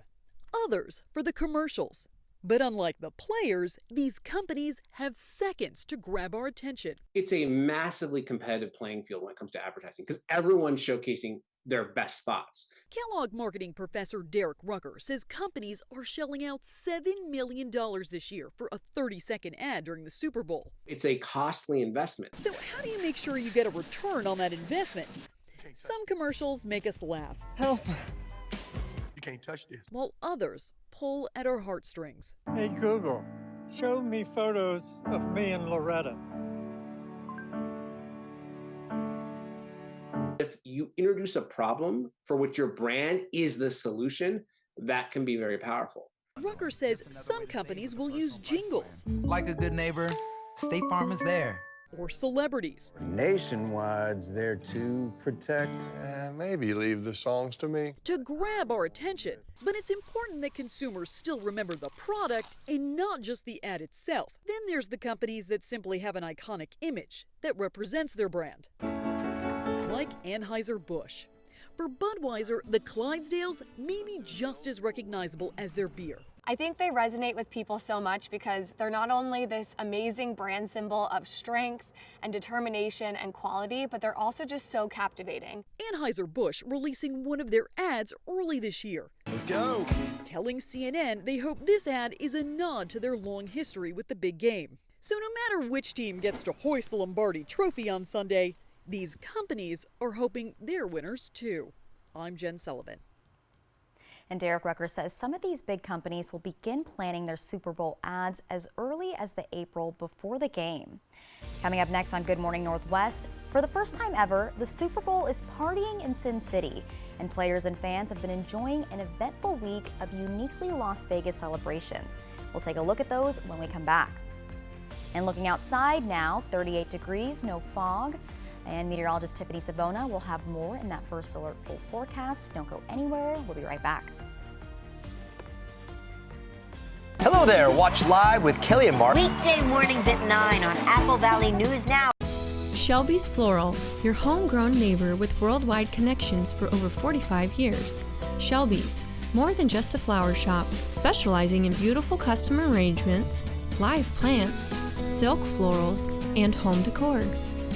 Speaker 37: others for the commercials. But unlike the players, these companies have seconds to grab our attention.
Speaker 38: It's a massively competitive playing field when it comes to advertising because everyone's showcasing their best spots.
Speaker 37: Kellogg marketing professor Derek Rucker says companies are shelling out $7 million this year for a 30-second ad during the Super Bowl.
Speaker 38: It's a costly investment.
Speaker 37: So how do you make sure you get a return on that investment? Some commercials make us laugh,
Speaker 2: Help! You can't touch this.
Speaker 37: while others pull at our heartstrings.
Speaker 2: Hey Google, show me photos of me and Loretta.
Speaker 38: If you introduce a problem for which your brand is the solution, that can be very powerful.
Speaker 37: Rucker says some companies will use jingles.
Speaker 3: Like a good neighbor, State Farm is there.
Speaker 37: Or celebrities.
Speaker 4: Nationwide's there to protect.
Speaker 5: Maybe leave the songs to me.
Speaker 37: To grab our attention. But it's important that consumers still remember the product and not just the ad itself. Then there's the companies that simply have an iconic image that represents their brand. Like Anheuser-Busch. For Budweiser, the Clydesdales may be just as recognizable as their beer.
Speaker 6: I think they resonate with people so much because they're not only this amazing brand symbol of strength and determination and quality, but they're also just so captivating.
Speaker 37: Anheuser-Busch releasing one of their ads early this year.
Speaker 4: Let's go!
Speaker 37: Telling CNN they hope this ad is a nod to their long history with the big game. So no matter which team gets to hoist the Lombardi Trophy on Sunday, these companies are hoping they're winners too. I'm Jen Sullivan.
Speaker 1: And Derek Rucker says some of these big companies will begin planning their Super Bowl ads as early as the April before the game. Coming up next on Good Morning Northwest, for the first time ever, the Super Bowl is partying in Sin City, and players and fans have been enjoying an eventful week of uniquely Las Vegas celebrations. We'll take a look at those when we come back. And looking outside now, 38 degrees, no fog. And meteorologist Tiffany Savona will have more in that first alert full forecast. Don't go anywhere. We'll be right back.
Speaker 9: Hello there. Watch live with Kelly and Mark.
Speaker 15: Weekday mornings at 9 on Apple Valley News Now.
Speaker 16: Shelby's Floral, your homegrown neighbor with worldwide connections for over 45 years. Shelby's, more than just a flower shop, specializing in beautiful custom arrangements, live plants, silk florals, and home decor.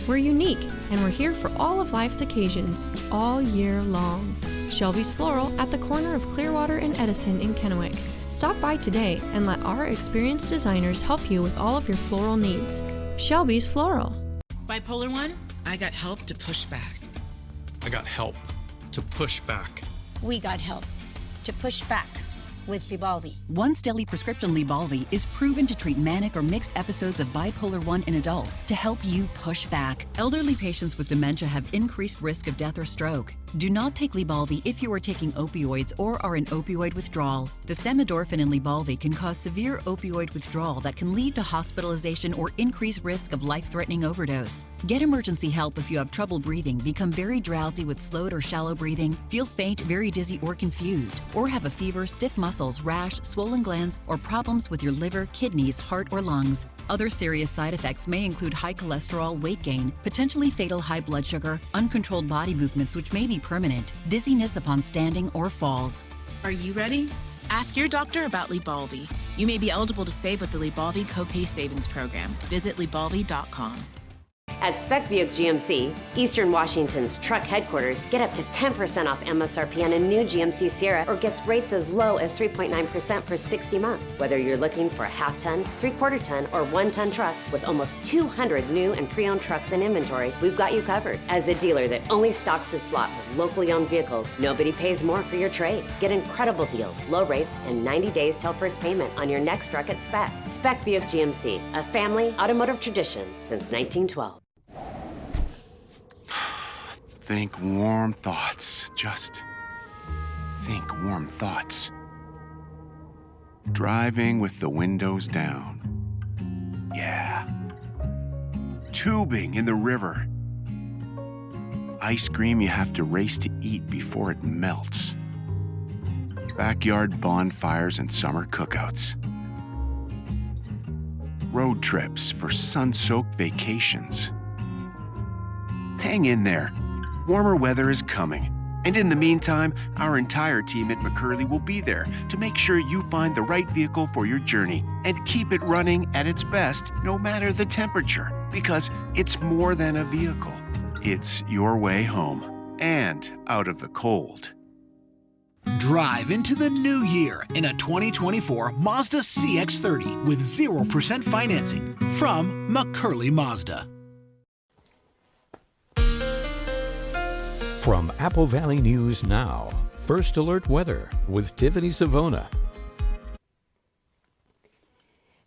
Speaker 16: We're unique, and we're here for all of life's occasions, all year long. Shelby's Floral at the corner of Clearwater and Edison in Kennewick. Stop by today and let our experienced designers help you with all of your floral needs. Shelby's Floral.
Speaker 18: Bipolar 1, I got help to push back.
Speaker 5: I got help to push back.
Speaker 15: We got help to push back with Lybalvi.
Speaker 20: Once daily prescription Lybalvi is proven to treat manic or mixed episodes of bipolar 1 in adults to help you push back. Elderly patients with dementia have increased risk of death or stroke. Do not take Lybalvi if you are taking opioids or are in opioid withdrawal. The samidorphan in Lybalvi can cause severe opioid withdrawal that can lead to hospitalization or increased risk of life-threatening overdose. Get emergency help if you have trouble breathing, become very drowsy with slowed or shallow breathing, feel faint, very dizzy or confused, or have a fever, stiff muscles, rash, swollen glands, or problems with your liver, kidneys, heart, or lungs. Other serious side effects may include high cholesterol, weight gain, potentially fatal high blood sugar, uncontrolled body movements which may be permanent, dizziness upon standing, or falls.
Speaker 21: Are you ready? Ask your doctor about Lybalvi. You may be eligible to save with the Lybalvi Copay Savings Program. Visit Lybalvi.com.
Speaker 22: At Spec Buick GMC, Eastern Washington's truck headquarters, get up to 10% off MSRP on a new GMC Sierra or gets rates as low as 3.9% for 60 months. Whether you're looking for a half-ton, three-quarter-ton, or one-ton truck with almost 200 new and pre-owned trucks in inventory, we've got you covered. As a dealer that only stocks its lot with locally owned vehicles, nobody pays more for your trade. Get incredible deals, low rates, and 90 days till first payment on your next truck at Spec. Spec Buick GMC, a family automotive tradition since 1912.
Speaker 32: Think warm thoughts. Just think warm thoughts. Driving with the windows down. Yeah. Tubing in the river. Ice cream you have to race to eat before it melts. Backyard bonfires and summer cookouts. Road trips for sun-soaked vacations. Hang in there. Warmer weather is coming. And in the meantime, our entire team at McCurley will be there to make sure you find the right vehicle for your journey and keep it running at its best no matter the temperature, because it's more than a vehicle. It's your way home and out of the cold.
Speaker 33: Drive into the new year in a 2024 Mazda CX-30 with 0% financing from McCurley Mazda.
Speaker 7: From Apple Valley News Now, First Alert Weather with Tiffany Savona.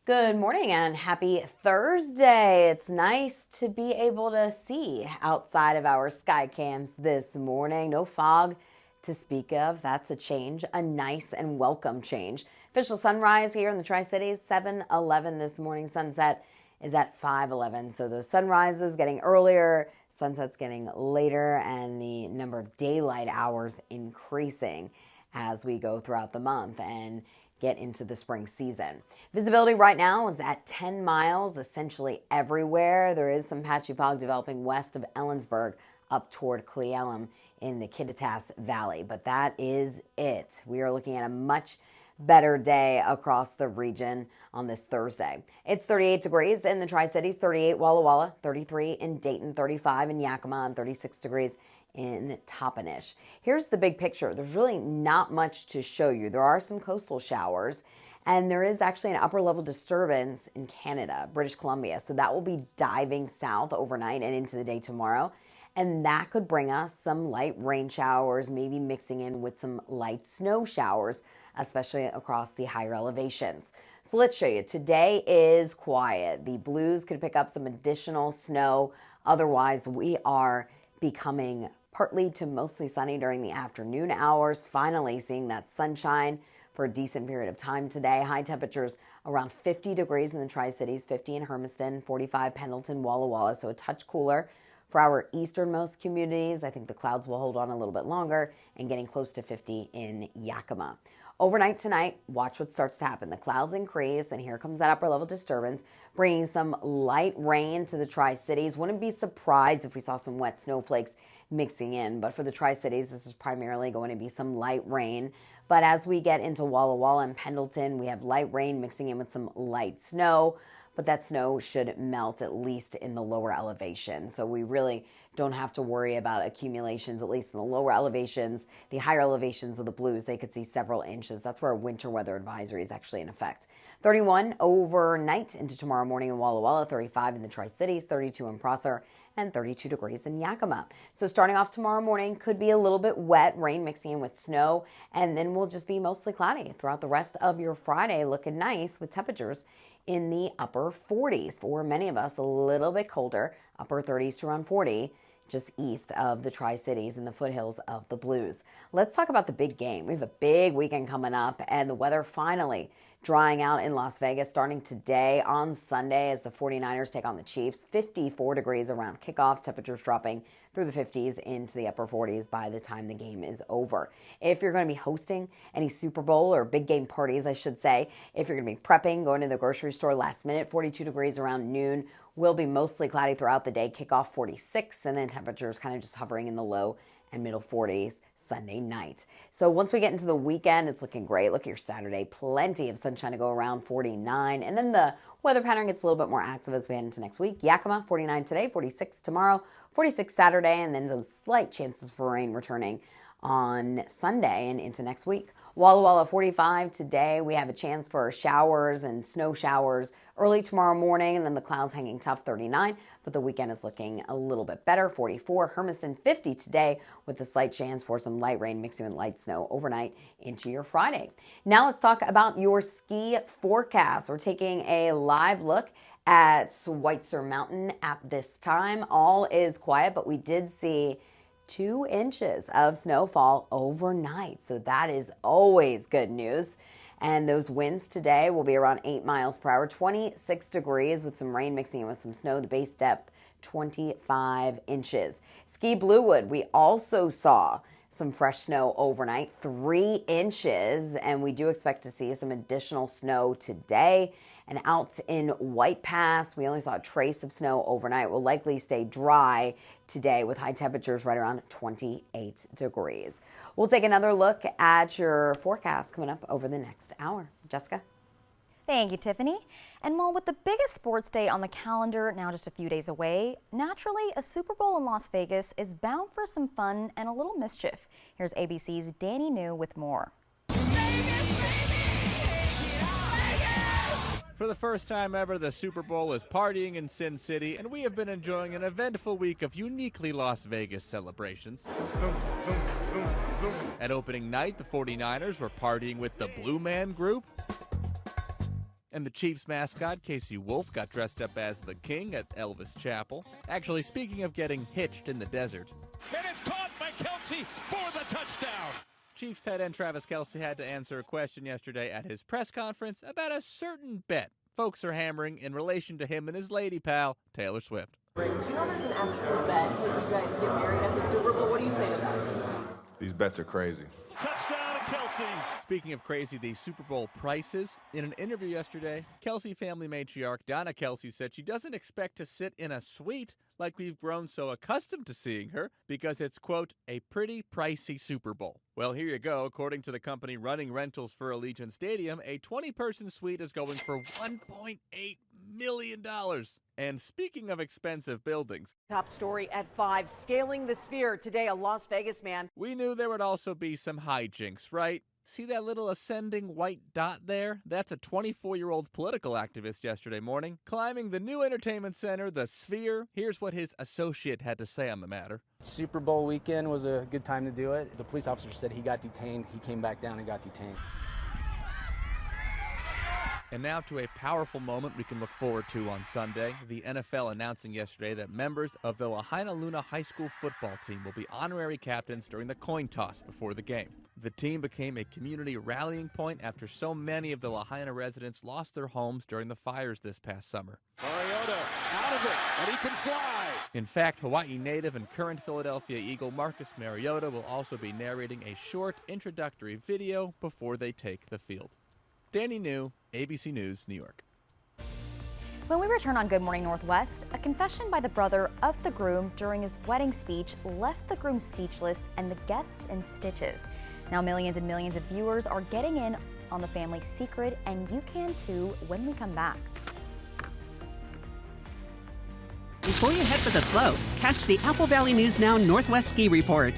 Speaker 8: Good morning and happy Thursday. It's nice to be able to see outside of our sky cams this morning. No fog to speak of. That's a change, a nice and welcome change. Official sunrise here in the Tri-Cities, 7:11 this morning. Sunset is at 5:11. So those sunrises getting earlier, sunset's getting later, and the number of daylight hours increasing as we go throughout the month and get into the spring season. Visibility right now is at 10 miles, essentially everywhere. There is some patchy fog developing west of Ellensburg up toward Cle Elum in the Kittitas Valley, but that is it. We are looking at a much better day across the region on this Thursday. It's 38 degrees in the Tri-Cities, 38 Walla Walla, 33 in Dayton, 35 in Yakima, and 36 degrees in Toppenish. Here's the big picture. There's really not much to show you. There are some coastal showers, and there is actually an upper level disturbance in Canada, British Columbia. So that will be diving south overnight and into the day tomorrow. And that could bring us some light rain showers, maybe mixing in with some light snow showers, especially across the higher elevations. So let's show you. Today is quiet. The Blues could pick up some additional snow. Otherwise, we are becoming partly to mostly sunny during the afternoon hours. Finally seeing that sunshine for a decent period of time today. High temperatures around 50 degrees in the Tri-Cities, 50 in Hermiston, 45 Pendleton, Walla Walla, so a touch cooler. For our easternmost communities, I think the clouds will hold on a little bit longer and getting close to 50 in Yakima. Overnight tonight, watch what starts to happen. The clouds increase, and here comes that upper level disturbance, bringing some light rain to the Tri-Cities. Wouldn't be surprised if we saw some wet snowflakes mixing in, but for the Tri-Cities, this is primarily going to be some light rain. But as we get into Walla Walla and Pendleton, we have light rain mixing in with some light snow. But that snow should melt at least in the lower elevation. So we really don't have to worry about accumulations, at least in the lower elevations. The higher elevations of the Blues, they could see several inches. That's where a winter weather advisory is actually in effect. 31 overnight into tomorrow morning in Walla Walla, 35 in the Tri-Cities, 32 in Prosser, and 32 degrees in Yakima. So starting off tomorrow morning could be a little bit wet, rain mixing in with snow, and then we'll just be mostly cloudy throughout the rest of your Friday, looking nice with temperatures in the upper 40s. For many of us, a little bit colder, upper 30s to around 40, just east of the Tri-Cities and the foothills of the Blues. Let's talk about the big game. We have a big weekend coming up, and the weather finally drying out in Las Vegas starting today on Sunday as the 49ers take on the Chiefs. 54 degrees around kickoff, temperatures dropping through the 50s into the upper 40s by the time the game is over. If you're going to be hosting any Super Bowl or big game parties, I should say, if you're going to be prepping, going to the grocery store last minute, 42 degrees around noon. Will be mostly cloudy throughout the day, kickoff 46, and then temperatures kind of just hovering in the low and middle 40s Sunday night. So once we get into the weekend, it's looking great. Look at your Saturday, plenty of sunshine to go around, 49. And then the weather pattern gets a little bit more active as we head into next week. Yakima, 49 today, 46 tomorrow, 46 Saturday, and then some slight chances for rain returning on Sunday and into next week. Walla Walla 45 today. We have a chance for showers and snow showers early tomorrow morning, and then the clouds hanging tough, 39. But the weekend is looking a little bit better, 44. Hermiston 50 today with a slight chance for some light rain mixing with light snow overnight into your Friday. Now let's talk about your ski forecast. We're taking a live look at Schweitzer Mountain at this time. All is quiet, but we did see 2 inches of snowfall overnight. So that is always good news. And those winds today will be around 8 miles per hour, 26 degrees with some rain mixing in with some snow. The base depth, 25 inches. Ski Bluewood, we also saw some fresh snow overnight, 3 inches. And we do expect to see some additional snow today. And out in White Pass, we only saw a trace of snow overnight. Will likely stay dry today with high temperatures right around 28 degrees. We'll take another look at your forecast coming up over the next hour. Jessica?
Speaker 1: Thank you, Tiffany. And while with the biggest sports day on the calendar now just a few days away, naturally a Super Bowl in Las Vegas is bound for some fun and a little mischief. Here's ABC's Danny New with more.
Speaker 2: For
Speaker 10: For the first time ever, the Super Bowl is partying in Sin City, and we have been enjoying an eventful week of uniquely Las Vegas celebrations. At opening night, the 49ers were partying with the Blue Man Group. And the Chiefs mascot, Casey Wolf, got dressed up as the King at Elvis Chapel. Actually, speaking of getting hitched in the desert.
Speaker 11: And it's caught by Kelce for the touchdown.
Speaker 10: Chiefs tight end Travis Kelce had to answer a question yesterday at his press conference about a certain bet folks are hammering in relation to him and his lady pal, Taylor Swift.
Speaker 12: Do you know there's an actual bet that you guys get married at the Super Bowl? What do you say to that?
Speaker 13: These bets are crazy.
Speaker 11: Touchdown to Kelce.
Speaker 10: Speaking of crazy, the Super Bowl prices. In an interview yesterday, Kelce family matriarch Donna Kelce said she doesn't expect to sit in a suite like we've grown so accustomed to seeing her because it's, quote, a pretty pricey Super Bowl. Well, here you go. According to the company running rentals for Allegiant Stadium, a 20-person suite is going for $1.8 million. And speaking of expensive buildings,
Speaker 14: top story at 5, scaling the Sphere. Today, a Las Vegas man.
Speaker 10: We knew there would also be some hijinks, right? See that little ascending white dot there? That's a 24-year-old political activist yesterday morning, climbing the new entertainment center, the Sphere. Here's what his associate had to say on the matter.
Speaker 17: Super Bowl weekend was a good time to do it. The police officer said he got detained. He came back down and got detained.
Speaker 10: And now to a powerful moment we can look forward to on Sunday. The NFL announcing yesterday that members of the Lahaina Luna High School football team will be honorary captains during the coin toss before the game. The team became a community rallying point after so many of the Lahaina residents lost their homes during the fires this past summer.
Speaker 11: Mariota out of it, and he can fly.
Speaker 10: In fact, Hawaii native and current Philadelphia Eagle Marcus Mariota will also be narrating a short introductory video before they take the field. Danny New, ABC News, New York.
Speaker 1: When we return on Good Morning Northwest, a confession by the brother of the groom during his wedding speech left the groom speechless and the guests in stitches. Now millions and millions of viewers are getting in on the family's secret, and you can too when we come back.
Speaker 36: Before you head for the slopes, catch the Apple Valley News Now Northwest Ski Report.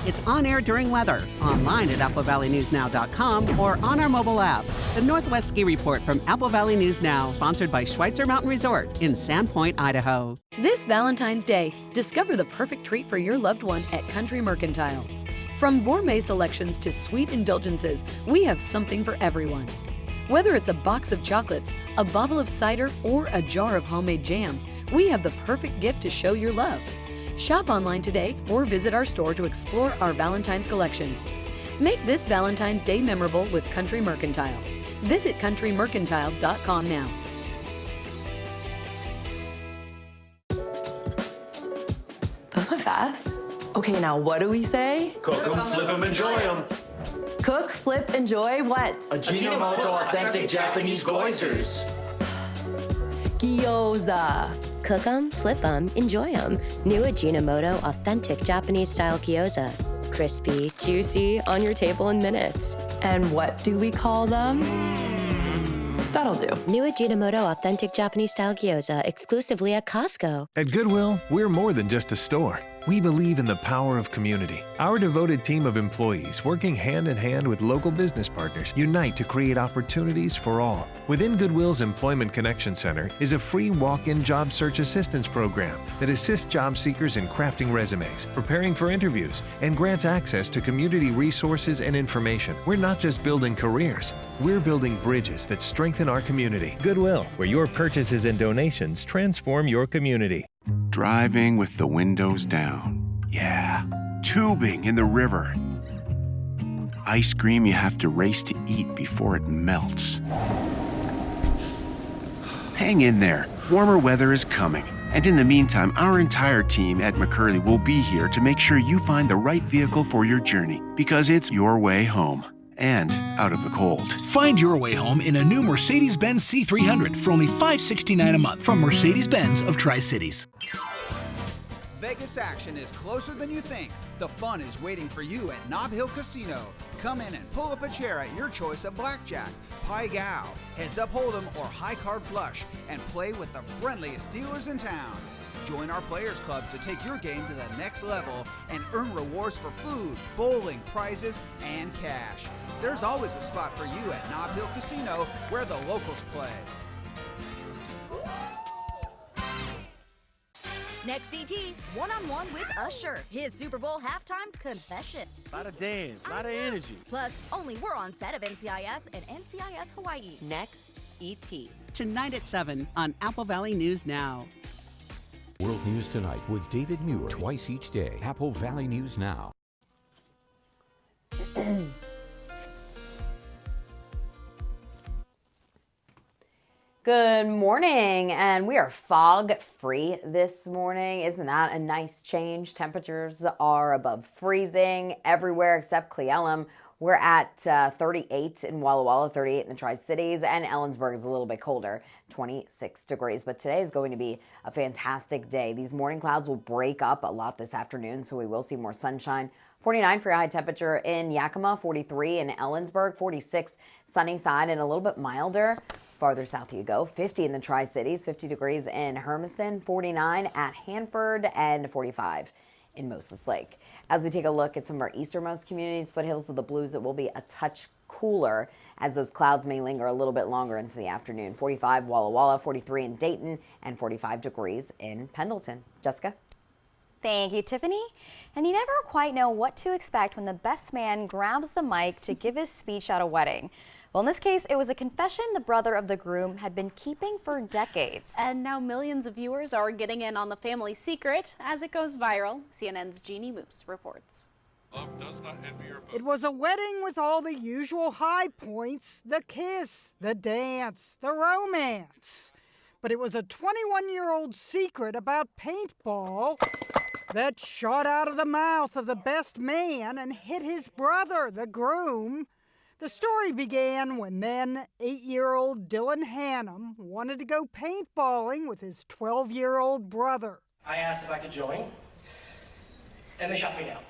Speaker 36: It's on air during weather, online at applevalleynewsnow.com or on our mobile app. The Northwest Ski Report from Apple Valley News Now, sponsored by Schweitzer Mountain Resort in Sandpoint, Idaho.
Speaker 19: This Valentine's Day, discover the perfect treat for your loved one at Country Mercantile. From gourmet selections to sweet indulgences, we have something for everyone. Whether it's a box of chocolates, a bottle of cider, or a jar of homemade jam, we have the perfect gift to show your love. Shop online today or visit our store to explore our Valentine's collection. Make this Valentine's Day memorable with Country Mercantile. Visit countrymercantile.com now.
Speaker 23: Those went fast. Okay, now what do we say?
Speaker 9: Cook 'em, flip 'em, enjoy 'em.
Speaker 23: Cook, flip, enjoy what?
Speaker 9: Ajinomoto authentic Japanese geysers.
Speaker 23: Gyoza.
Speaker 22: Cook 'em, flip 'em, enjoy 'em. New Ajinomoto authentic Japanese-style gyoza. Crispy, juicy, on your table in minutes.
Speaker 23: And what do we call them? That'll do.
Speaker 22: New Ajinomoto authentic Japanese-style gyoza exclusively at Costco.
Speaker 24: At Goodwill, we're more than just a store. We believe in the power of community. Our devoted team of employees, working hand in hand with local business partners, unite to create opportunities for all. Within Goodwill's Employment Connection Center is a free walk-in job search assistance program that assists job seekers in crafting resumes, preparing for interviews, and grants access to community resources and information. We're not just building careers, we're building bridges that strengthen our community.
Speaker 25: Goodwill, where your purchases and donations transform your community.
Speaker 32: Driving with the windows down. Yeah. Tubing in the river. Ice cream you have to race to eat before it melts. Hang in there. Warmer weather is coming. And in the meantime, our entire team at McCurley will be here to make sure you find the right vehicle for your journey, because it's your way home and out of the cold.
Speaker 33: Find your way home in a new Mercedes-Benz C300 for only $569 a month from Mercedes-Benz of Tri-Cities.
Speaker 26: Vegas action is closer than you think. The fun is waiting for you at Nob Hill Casino. Come in and pull up a chair at your choice of blackjack, pai gow, heads up hold'em, or high card flush, and play with the friendliest dealers in town. Join our Players Club to take your game to the next level and earn rewards for food, bowling, prizes, and cash. There's always a spot for you at Nob Hill Casino, where the locals play.
Speaker 3: Next, ET, one-on-one with Usher, his Super Bowl halftime confession.
Speaker 17: A lot of dance, a lot of energy.
Speaker 3: Plus, only we're on set of NCIS and NCIS Hawaii.
Speaker 4: Next, ET.
Speaker 36: Tonight at 7 on Apple Valley News Now.
Speaker 7: World News Tonight with David Muir, twice each day. Apple Valley News Now.
Speaker 8: Good morning, and we are fog free this morning. Isn't that a nice change? Temperatures are above freezing everywhere except Cle Elum. We're at 38 in Walla Walla, 38 in the Tri-Cities, and Ellensburg is a little bit colder, 26 degrees. But today is going to be a fantastic day. These morning clouds will break up a lot this afternoon, so we will see more sunshine. 49 for your high temperature in Yakima, 43 in Ellensburg, 46 sunny side and a little bit milder. Farther south you go, 50 in the Tri-Cities, 50 degrees in Hermiston, 49 at Hanford, and 45 in Moses Lake. As we take a look at some of our easternmost communities, foothills of the Blues, it will be a touch cooler as those clouds may linger a little bit longer into the afternoon. 45 Walla Walla, 43 in Dayton, and 45 degrees in Pendleton. Jessica?
Speaker 1: Thank you, Tiffany. And you never quite know what to expect when the best man grabs the mic to give his speech at a wedding. Well, in this case, it was a confession the brother of the groom had been keeping for decades.
Speaker 5: And now millions of viewers are getting in on the family secret as it goes viral. CNN's Jeannie Moose reports.
Speaker 11: Love does not envy your
Speaker 6: It was a wedding with all the usual high points, the kiss, the dance, the romance. But it was a 21-year-old secret about paintball that shot out of the mouth of the best man and hit his brother, the groom. The story began when then 8-year-old Dylan Hannum wanted to go paintballing with his 12-year-old brother.
Speaker 15: I asked if I could join, and they shut me down.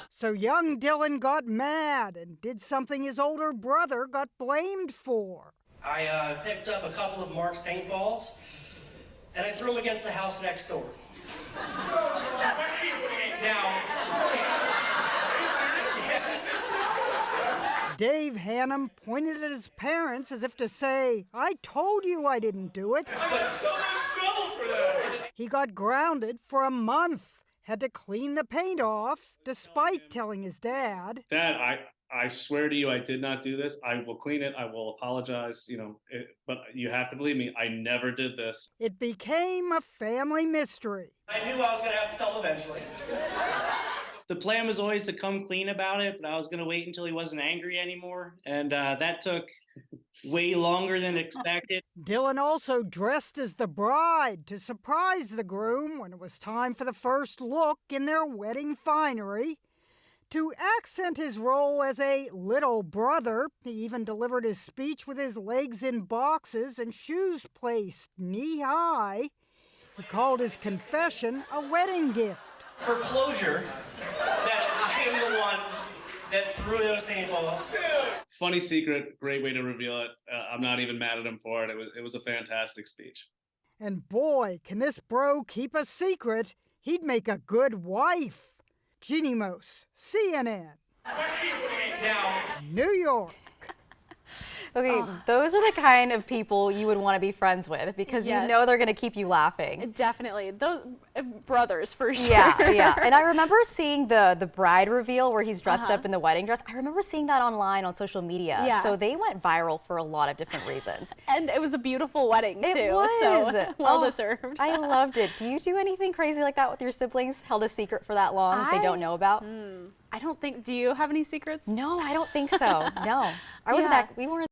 Speaker 6: So young Dylan got mad and did something his older brother got blamed for.
Speaker 15: I picked up a couple of Mark's paintballs, and I threw them against the house next door. Now,
Speaker 6: Dave Hannum pointed at his parents as if to say, I told you I didn't do it.
Speaker 11: I got so much trouble for that.
Speaker 6: He got grounded for a month, had to clean the paint off, despite telling his dad.
Speaker 16: Dad, I swear to you, I did not do this. I will clean it. I will apologize, but you have to believe me, I never did this.
Speaker 6: It became a family mystery.
Speaker 15: I knew I was going to have to tell him eventually.
Speaker 18: The plan was always to come clean about it, but I was going to wait until he wasn't angry anymore. And that took way longer than expected.
Speaker 6: Dylan also dressed as the bride to surprise the groom when it was time for the first look in their wedding finery. To accent his role as a little brother, he even delivered his speech with his legs in boxes and shoes placed knee-high. He called his confession a wedding gift.
Speaker 15: For closure, that I am the one that threw those paintballs.
Speaker 16: Funny secret, great way to reveal it. I'm not even mad at him for it. It was a fantastic speech.
Speaker 6: And boy, can this bro keep a secret. He'd make a good wife. Jeannie Moose, CNN.
Speaker 15: Now,
Speaker 6: New York.
Speaker 1: Okay, those are the kind of people you would want to be friends with because you know they're going to keep you laughing.
Speaker 5: Definitely. Those brothers for sure.
Speaker 1: Yeah. And I remember seeing the bride reveal where he's dressed up in the wedding dress. I remember seeing that online on social media.
Speaker 5: Yeah.
Speaker 1: So they went viral for a lot of different reasons.
Speaker 5: And it was a beautiful wedding, too.
Speaker 1: It was.
Speaker 5: So well deserved.
Speaker 1: I loved it. Do you do anything crazy like that with your siblings? Held a secret for that long that they don't know about?
Speaker 5: I don't think, do you have any secrets?
Speaker 1: No, I don't think so. No. I wasn't that, we weren't